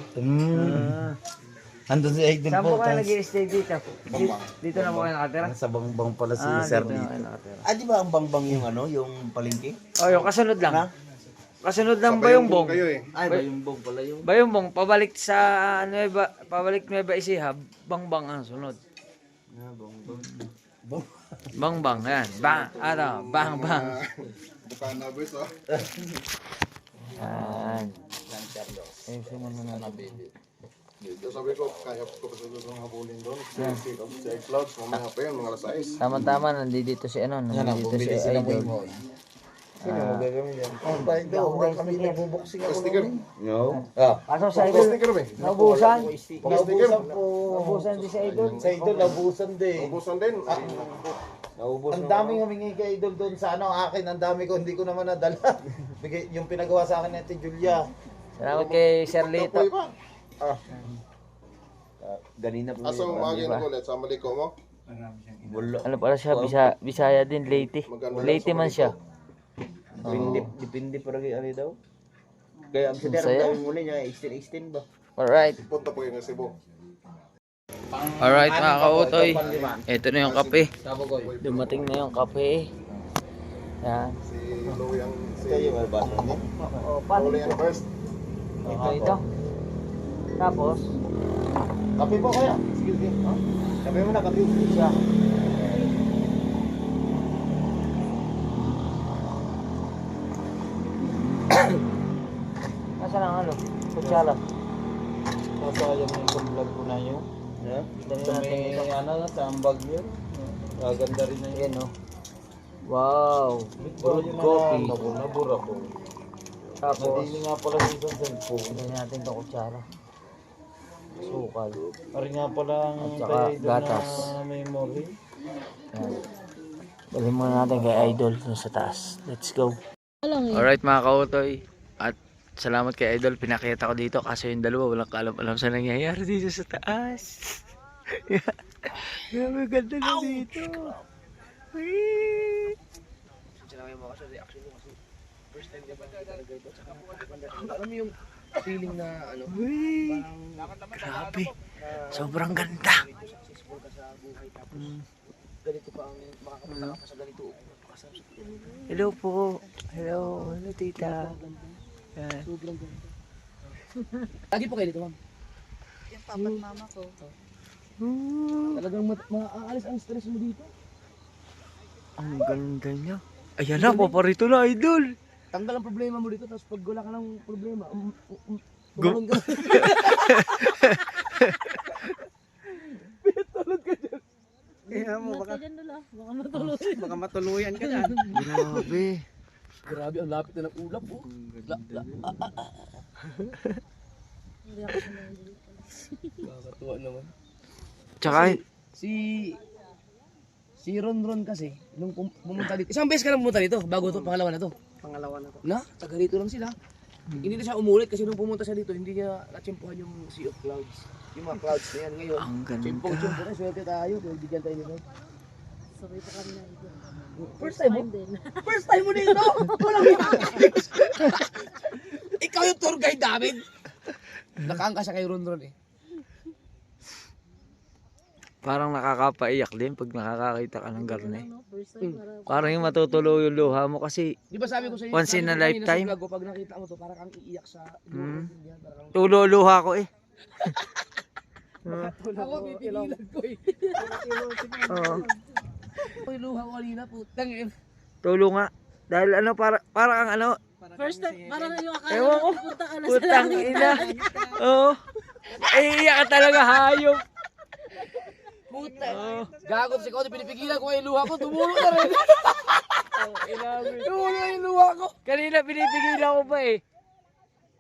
Andun si Aiden Saan po. po kayo nag-i-stay dito? Bambang. Dito na po kayo nakatira? Sa bangbang pala si Sir Dito na dito. kayo nakatira. Di ba ang bangbang yung yung palengke? Oh, yung kasunod lang. Kasunod lang Sabay yung Bayongbong. kayo eh. Ay, bayumbong pala yung. Bayongbong, pabalik sa pabalik Nueva Ecija, Bangbang ang sunod. Bangbang, yan. Bang. Bukana boys oh. Yan. Ayun, sumunod na baby. Dito sabi ko, kaya ko pa sa doon habulin doon. Si iCloud, mamaya pa yan, mga alas 6. Tama-tama, nandito si nandito si Idol. Sticker. No. Kaso si Idol, Sticker ba? naubusan. Sticker. Naubusan din si Idol. Sa idol, nabusan din. Ubusan din. Ang daming humingi kay idol doon sa akin. Ang dami ko, hindi ko naman nadala. Yung pinagawa sa akin ni Ate Julia. Salamat kay Sir Lito. Kapoy ba? Ganina po. Asa umagin ko ulit sa maliko mo? Ano pala siya, Bisaya din, Leyte. Leyte man siya. Depende para kay ano daw. Kaya ang Saya. sitera gawin muna niya, extend ba? Alright. Punta po kayo ng Cebu. Alright mga kautoy. Ito na yung kape. Dumating na yung kape. Yan. Si Louie ang... Kayo ba? Oh, Louie ang first. Ito. Tapos, Kape po kaya? Sige, sige. Ha? Kape mo na, kape. siya. Nasaan ang ano? Kutsara. Nasayang na yung vlog ko na yun. Yeah? Dali Sa natin may ito. ano, sa ambag yun. Gaganda rin na yun. Ayan, no? Wow! Brewed coffee. Nabura ko. Tapos, Hindi nga pala yung isang cellphone. dali natin ito kutsara. Sukal. Pari nga pala ang At saka kay Idol gatas. na memory. Ayan. Dalhin muna natin kay Idol dun sa taas. Let's go. Alright mga kautoy. At salamat kay Idol. Pinakita ko dito kasi yung dalawa walang kaalam-alam sa nangyayari dito sa taas. Grabe ganda na dito. Wee! Alam mo yung feeling na ano, Wee! Grabe. Sobrang ganda. ganito pa ang makakapunta ka pa sa ganito. Hello po. Hello. Hello tita. Yan. Sobrang ganda. Lagi po kayo dito, ma'am. Yung papat mama ko. Talagang maaalis ang stress mo dito. Ang ganda niya. Ayan na, paparito na Idol. Tanggal ang problema mo dito, tapos pag wala ka ng problema, Go- tumalon ka. Tulog ka dyan. Kaya mo, Baka dyan dula. Baka matulog. baka matuluyan ka dyan. Grabe. Grabe, ang lapit na ng ulap, oh. Hindi ako sinayin. Nakakatuwa naman. Tsaka, Si Ron kasi, nung pumunta dito, isang beses ka na pumunta dito, bago to, pangalawa na to. Pangalawa na to. Na, taga rito lang sila. Hindi na siya umulit kasi nung pumunta siya dito, hindi niya natsimpuhan yung Sea of Clouds. Yung mga clouds na yan ngayon. ang ganda. Tsimpong-tsimpo na, swerte tayo, pero bigyan tayo nito. Sabay pa kami na ito. First time mo? din. First time mo dito! Walang makakayos! Ikaw yung tour guide namin! Nakaangka siya kay Ron eh. Parang nakakapaiyak din pag nakakakita ka ng garne. Ano, first time para Parang yung matutuloy yung luha mo kasi Di ba sabi ko sa iyo, Once in a lifetime? Sa vlog ko, pag nakita mo to, parang kang iiyak sa... Parang tululuha ko eh. ako, pipigilan ko eh. Oo. Yung luha ko kanina, putang yun. Tulo nga. Dahil ano, parang ang ano, first time, parang yung akala Ewan ko. mo pupunta ka na sa putang langit. ina. Oo. Iiyak ka talaga hayop. Oo. Gagot si Cody, pinipigilan ko yung luha ko, tumulo na rin. Tumulo na yung luha ko. Kanina pinipigilan ko pa eh.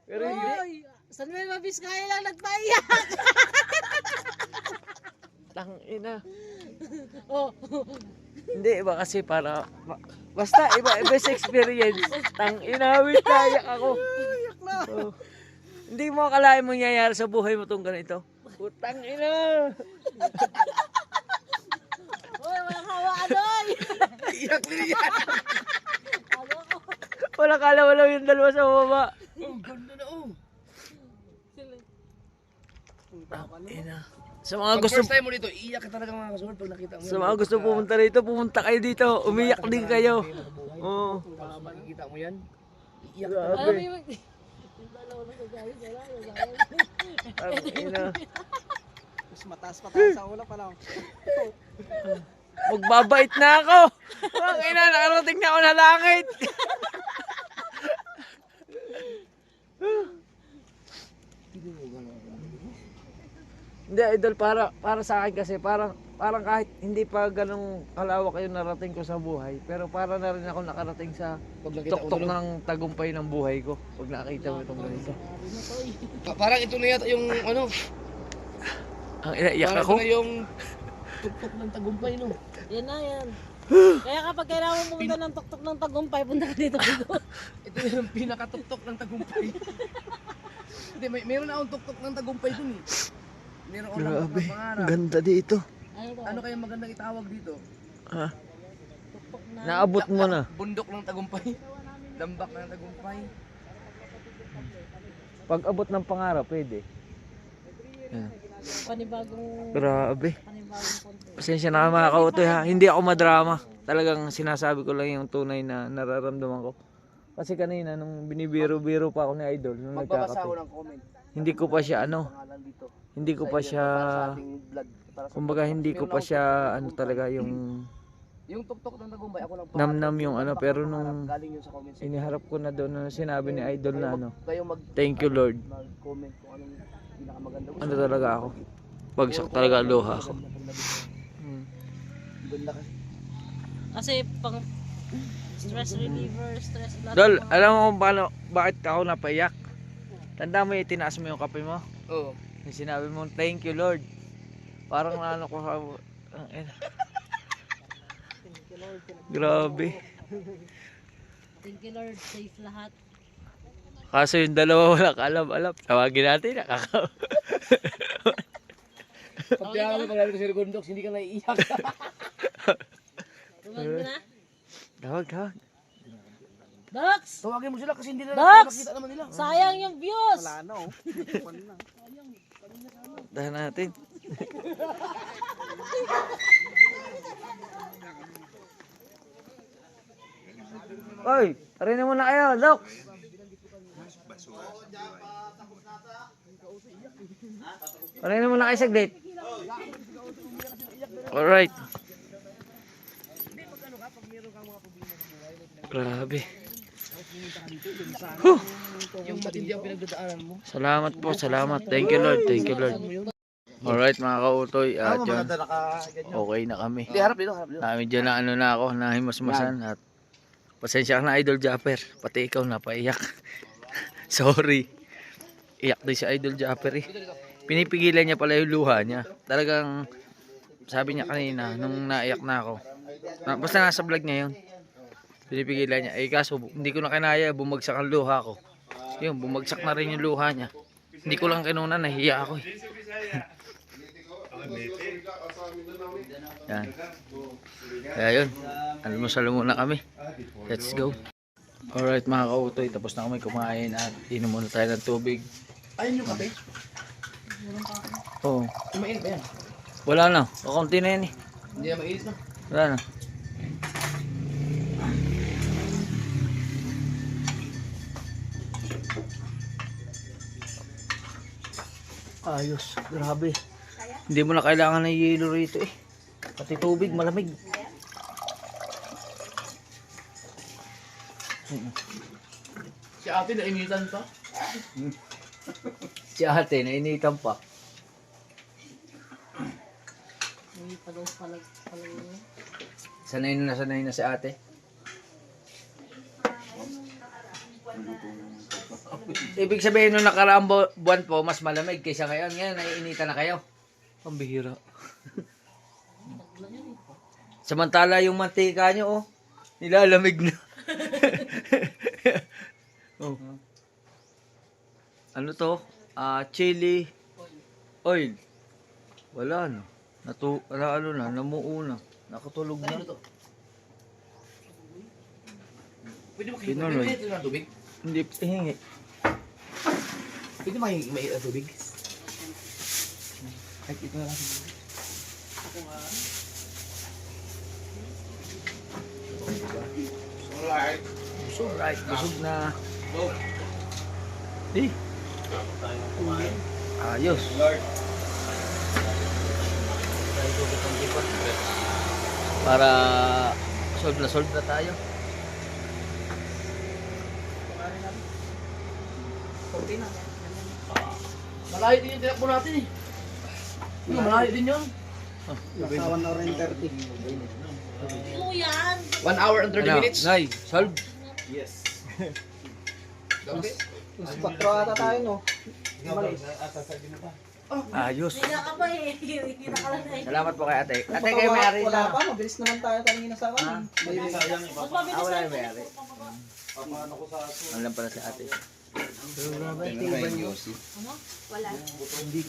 Pero hindi. Oy, San Miguel Biskaya lang nagpaiyak. Tang ina. Oh, Hindi, iba kasi basta iba sa experience. Tang ina, wait tayak ako. Oo. Hindi mo akalain mo nangyayari sa buhay mo tong ganito. Putang ina. oy, walang hawaan doy. Iyak din yan. Ano ko? Wala kalaw yung dalawa sa baba. Ang ganda na oh. Ina. Sa mga Pag gusto first time mo dito, iiyak ka talaga mga kasunod pag nakita mo. sa mga gusto pumunta rito, pumunta kayo dito. Umiyak din kayo. Oo. Pag makikita mo yan, iiyak ka. Alam mo Grabe. yung... Dalawa na sa gayos, wala. Ang ina. Mas mataas pa tayo sa ulo pa lang. Magbabait na ako. Ang ina, nakarating na ako na langit. Hindi, Idol, para sa akin kasi parang kahit hindi pa ganong kalawak yung narating ko sa buhay, pero para na rin ako nakarating sa Pag nakita mo tuktok tuloy. ng tagumpay ng buhay ko pag nakita mo itong ganito. Parang ito na yata yung ano, Ang inaiyak parang ako. ito na yung tuktok ng tagumpay no. Yan na yan. Kaya kapag kailangan mo pumunta ng tuktok ng tagumpay, punta ka dito. Ito yung pinakatuktok ng tagumpay. Hindi, meron na akong tuktok ng tagumpay dun eh. Meron akong lambak ng pangarap. Ganda dito. Ano ba? Ano kaya magandang itawag dito? Ah, Tuktok na. naabot mo na. Bundok ng tagumpay. Lambak ng tagumpay. Pag abot ng pangarap, pwede. Panibagong Grabe. konti. Pasensya na mga kautoy ha. Hindi ako madrama. Talagang sinasabi ko lang yung tunay na nararamdaman ko. Kasi kanina nung binibiro-biro pa ako ni Idol nung Magbabasa ako nagkakape. ng comment. hindi ko pa siya ano, Pangalan dito. hindi ko pa siya, Ating blood. Para sa kumbaga hindi ko pa siya ano talaga yung Yung tuktok ng tagumpay, ako lang namnam yung ano, pero nung galing yun sa comment section. iniharap ko na doon na sinabi ni Idol na ano, Kayo thank you Lord, mag-comment kung anong pinakamaganda. ano talaga ako, bagsak talaga ang luha ko. Ganda kasi. Kasi pang stress reliever, stress blood. Dol, alam mo kung paano, bakit ako napaiyak? Tanda mo yung tinaas mo yung kape mo? Oo. Yung sinabi mo, thank you Lord. Parang ano ko sa... Grabe. Thank you Lord, safe lahat. Kaso yung dalawa wala kaalam-alam. Tawagin natin, nakaka... Pagkaya mo pag si Rigondox, hindi ka naiiyak. Tumawag mo na? Tawag. Dox! Tawagin mo sila kasi hindi na Dox! makita naman nila. Sayang yung views! Wala na oh. Dahan natin. Oy, tarihin mo na kayo, Doc. Tarihin mo na kayo saglit. Alright. Grabe. Huh. Yung matindi ang pinagdadaanan mo. Salamat po, salamat. Thank you Lord, thank you Lord. Alright mga kautoy, at yun, okay na kami. Hindi, harap dito, harap dito. Medyo na ano na ako, nahimasmasan at pasensya ka na Idol Japper, pati ikaw napaiyak. Sorry. Iyak din si Idol Japper eh. Pinipigilan niya pala yung luha niya. Talagang sabi niya kanina nung naiyak na ako. Basta nasa vlog niya yun. Pinipigilan niya. Eh kaso hindi ko na kinaya, bumagsak ang luha ko. Yun, bumagsak na rin yung luha niya. Hindi ko lang kinuna, nahiya ako eh. Yan. Kaya yun, almusal muna kami. Let's go. Alright mga kautoy, tapos na kami kumain at inom muna tayo ng tubig. Ayun yung kape. Oo. Mainit ba yan? Wala na, kakunti na yan eh. Hindi na mainit na. Wala na. Ayos, grabe. Hindi mo na kailangan ng yelo rito eh. Pati tubig, malamig. Si ate nainitan pa. Si ate, nainitan pa. May palang Sanay na si ate. Ibig sabihin nung nakaraang buwan po, mas malamig kaysa ngayon. Ngayon, naiinitan na kayo. Pambihira. Samantala yung mantika nyo, oh, nilalamig na. Oh. Ano to? Chili oil. Wala na. Namuo na. Nakatulog na. Pwede mo Pinunoy. mainit na tubig? Hindi hingi. Pwede mainit na tubig? Ay, ito na lang. Alright, busog na. Eh. Ayos. Para solve na tayo. Malayo din yung tinakbo natin eh. Malayo din yun. Nasa 1 hour and 30. Ano yan? 1 hour and 30 minutes. Nay, solve. Mas 4 ata tayo no. Mali. Ayos. Hindi ka pa eh. Hindi na ka lang na eh. Salamat po kay ate. Ate, kayo may-ari Wala na. pa, mabilis naman tayo kanina sa akin. Mas mabilis Wala na yung may-ari. Ano lang pala si ate. Pero grabe, tiban nyo. Ano? Wala. Hindi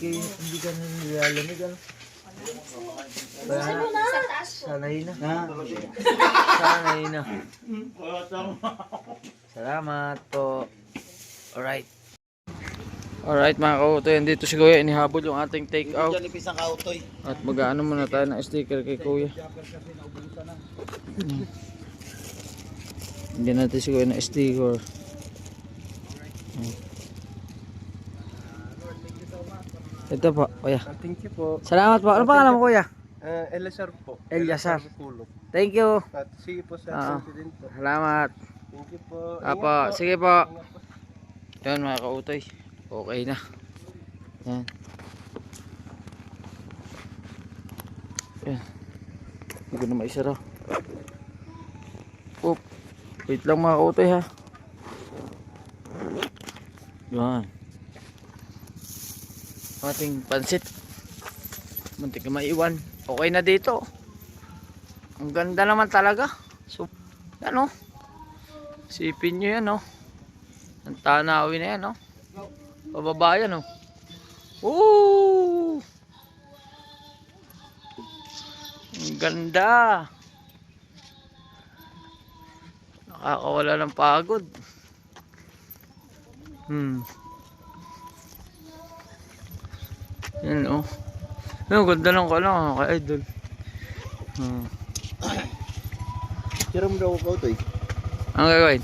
ka nilalamig, ano? Busin mo na. Sanay na. Sanay na. Salamat po. Alright. Alright mga kautoy, dito si Kuya, inihabol yung ating take out. At mag-ano muna tayo ng sticker kay Kuya. Hindi natin si Kuya na sticker. Ito po, kuya. Thank you po. Salamat po. Ano pangalan mo, kuya? Elisar po. Eliasar. Kulog. Thank you. At sige po Ah. sa din po. Salamat. Thank you po. Apo, sige po. Yan mga kautoy. Okay na. Yan. Yan. Hindi ko na maisara. Oop. Wait lang mga kautoy ha. Yan. Ating pansit. Muntik na maiwan. Okay na dito. Ang ganda naman talaga. So, yan o. Sipin nyo yan o. Ang tanawin na yan o. Pababa yan o. Woo! Ang ganda. Nakakawala ng pagod. Yan o. Ang ganda ng kala ka-idol. Tira mo daw ako ito eh. Ang gagawin?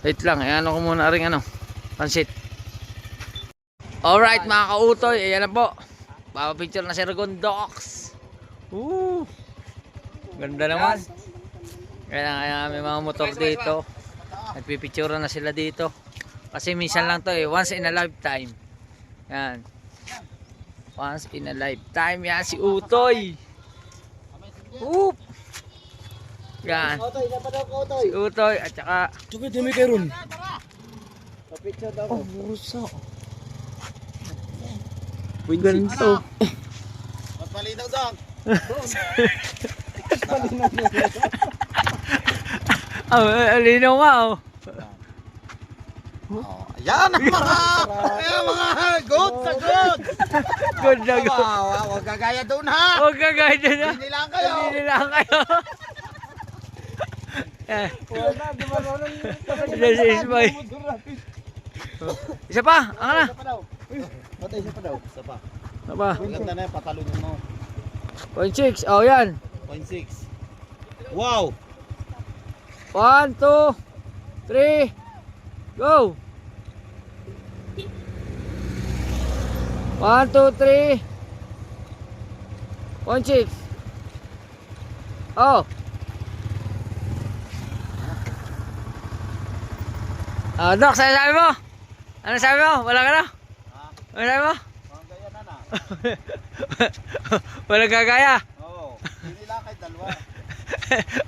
Wait lang, ano ko muna rin ano, pansit. Alright mga kautoy, ayan na po. Papapicture na si Ragondox. Ganda naman. Kaya may mga motor dito. Nagpipicture na sila dito. Kasi minsan lang to eh, once in a lifetime. Yan. Once in a lifetime yan si Utoy. Oop. Yan. Si Utoy at saka Tukit dami kayo ron. oh, burusa. Ganito. Magpalinaw daw. Alinaw nga oh. Ayan ang mga good sa good. Good na good. Huwag gagaya doon ha. Huwag ka guide na. Hindi lang kayo. Hindi lang kayo. Isa pa, ang na. Patay siya pa daw. Isa pa. Isa pa. Maganda na yan, patalunin mo. 0.6, oh yan. 0.6. Wow! 1, 2, 3, go! 1, 2, 3, 0.6. Oh. Doc, ano sabi mo? Ano sabi mo? Wala ka na? Ano sabi mo? Gaya na na. Walang gagaya. Oo. Hindi lang kay dalawa.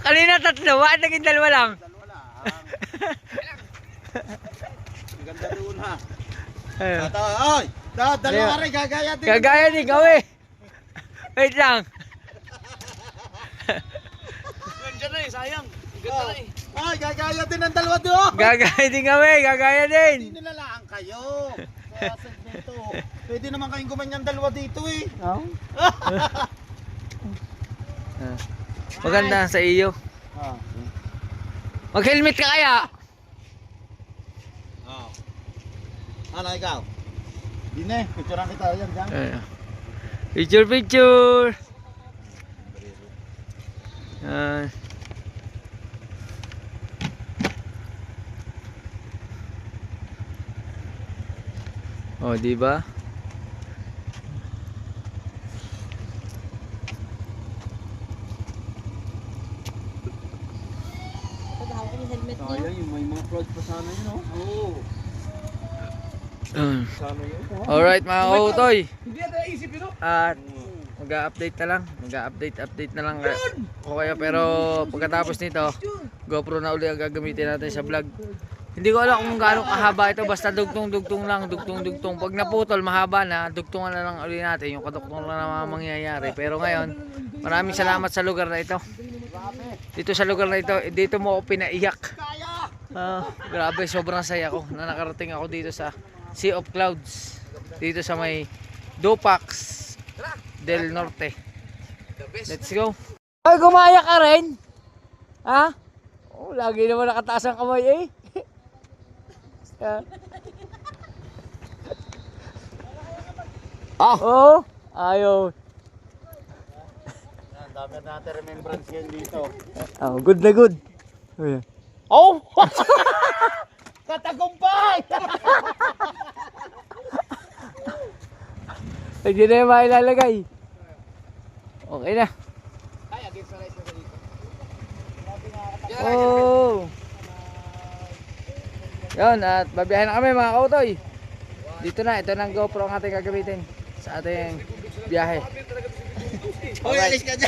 Kanina tatlo, bakit naging dalawa lang? Dalawa lang. Ang ganda doon ha. Ayun. Oy! Dalawa rin, gagaya din. Gagaya din kami. Wait lang. Nandiyan na eh, sayang. Ganda na eh. Ay, gagaya din ang dalawa doon. Gagaya din kami, gagaya din. Hindi nilalaan kayo. Sa segmento. Pwede naman kayong gumanyan dalawa dito eh. Maganda sa iyo. Mag-helmet ka kaya? Oh. Ano ikaw? Dine, picturean kita yan dyan. Picture, picture. Oh, di ba? Paghawa ko yung helmet niya. Yung may mga proud pa sana yun oh. Oo. Alright mga kautoy. Hindi natin naisip yun. At mag-update na lang. Mag-update na lang ako kayo. Pero pagkatapos nito, GoPro na uli ang gagamitin natin sa vlog. Hindi ko alam kung gaano kahaba ito. Basta dugtong-dugtong lang. Dugtong-dugtong. Pag naputol, mahaba na. Dugtungan na lang uli natin. Yung kadugtong na naman mangyayari. Pero ngayon, maraming salamat sa lugar na ito. Dito sa lugar na ito, dito mo ako pinaiyak. Grabe, sobrang saya ko na nakarating ako dito sa Sea of Clouds. Dito sa may Dupax del Norte. Let's go. Ay, gumaya ka rin? Ha? Oh, lagi naman nakataas ang kamay eh. Oh, ayaw. Ang dami natin remembrance yan dito. Oh, good na good. Oh! Katagumpay! Hindi na yung mailalagay. Okay na. Ay, against the light na dito. Oh! Yun, at babiyahin na kami mga kautoy. Dito na, ito na ang GoPro ang ating gagamitin sa ating biyahe. Hoy, alis ka dyan!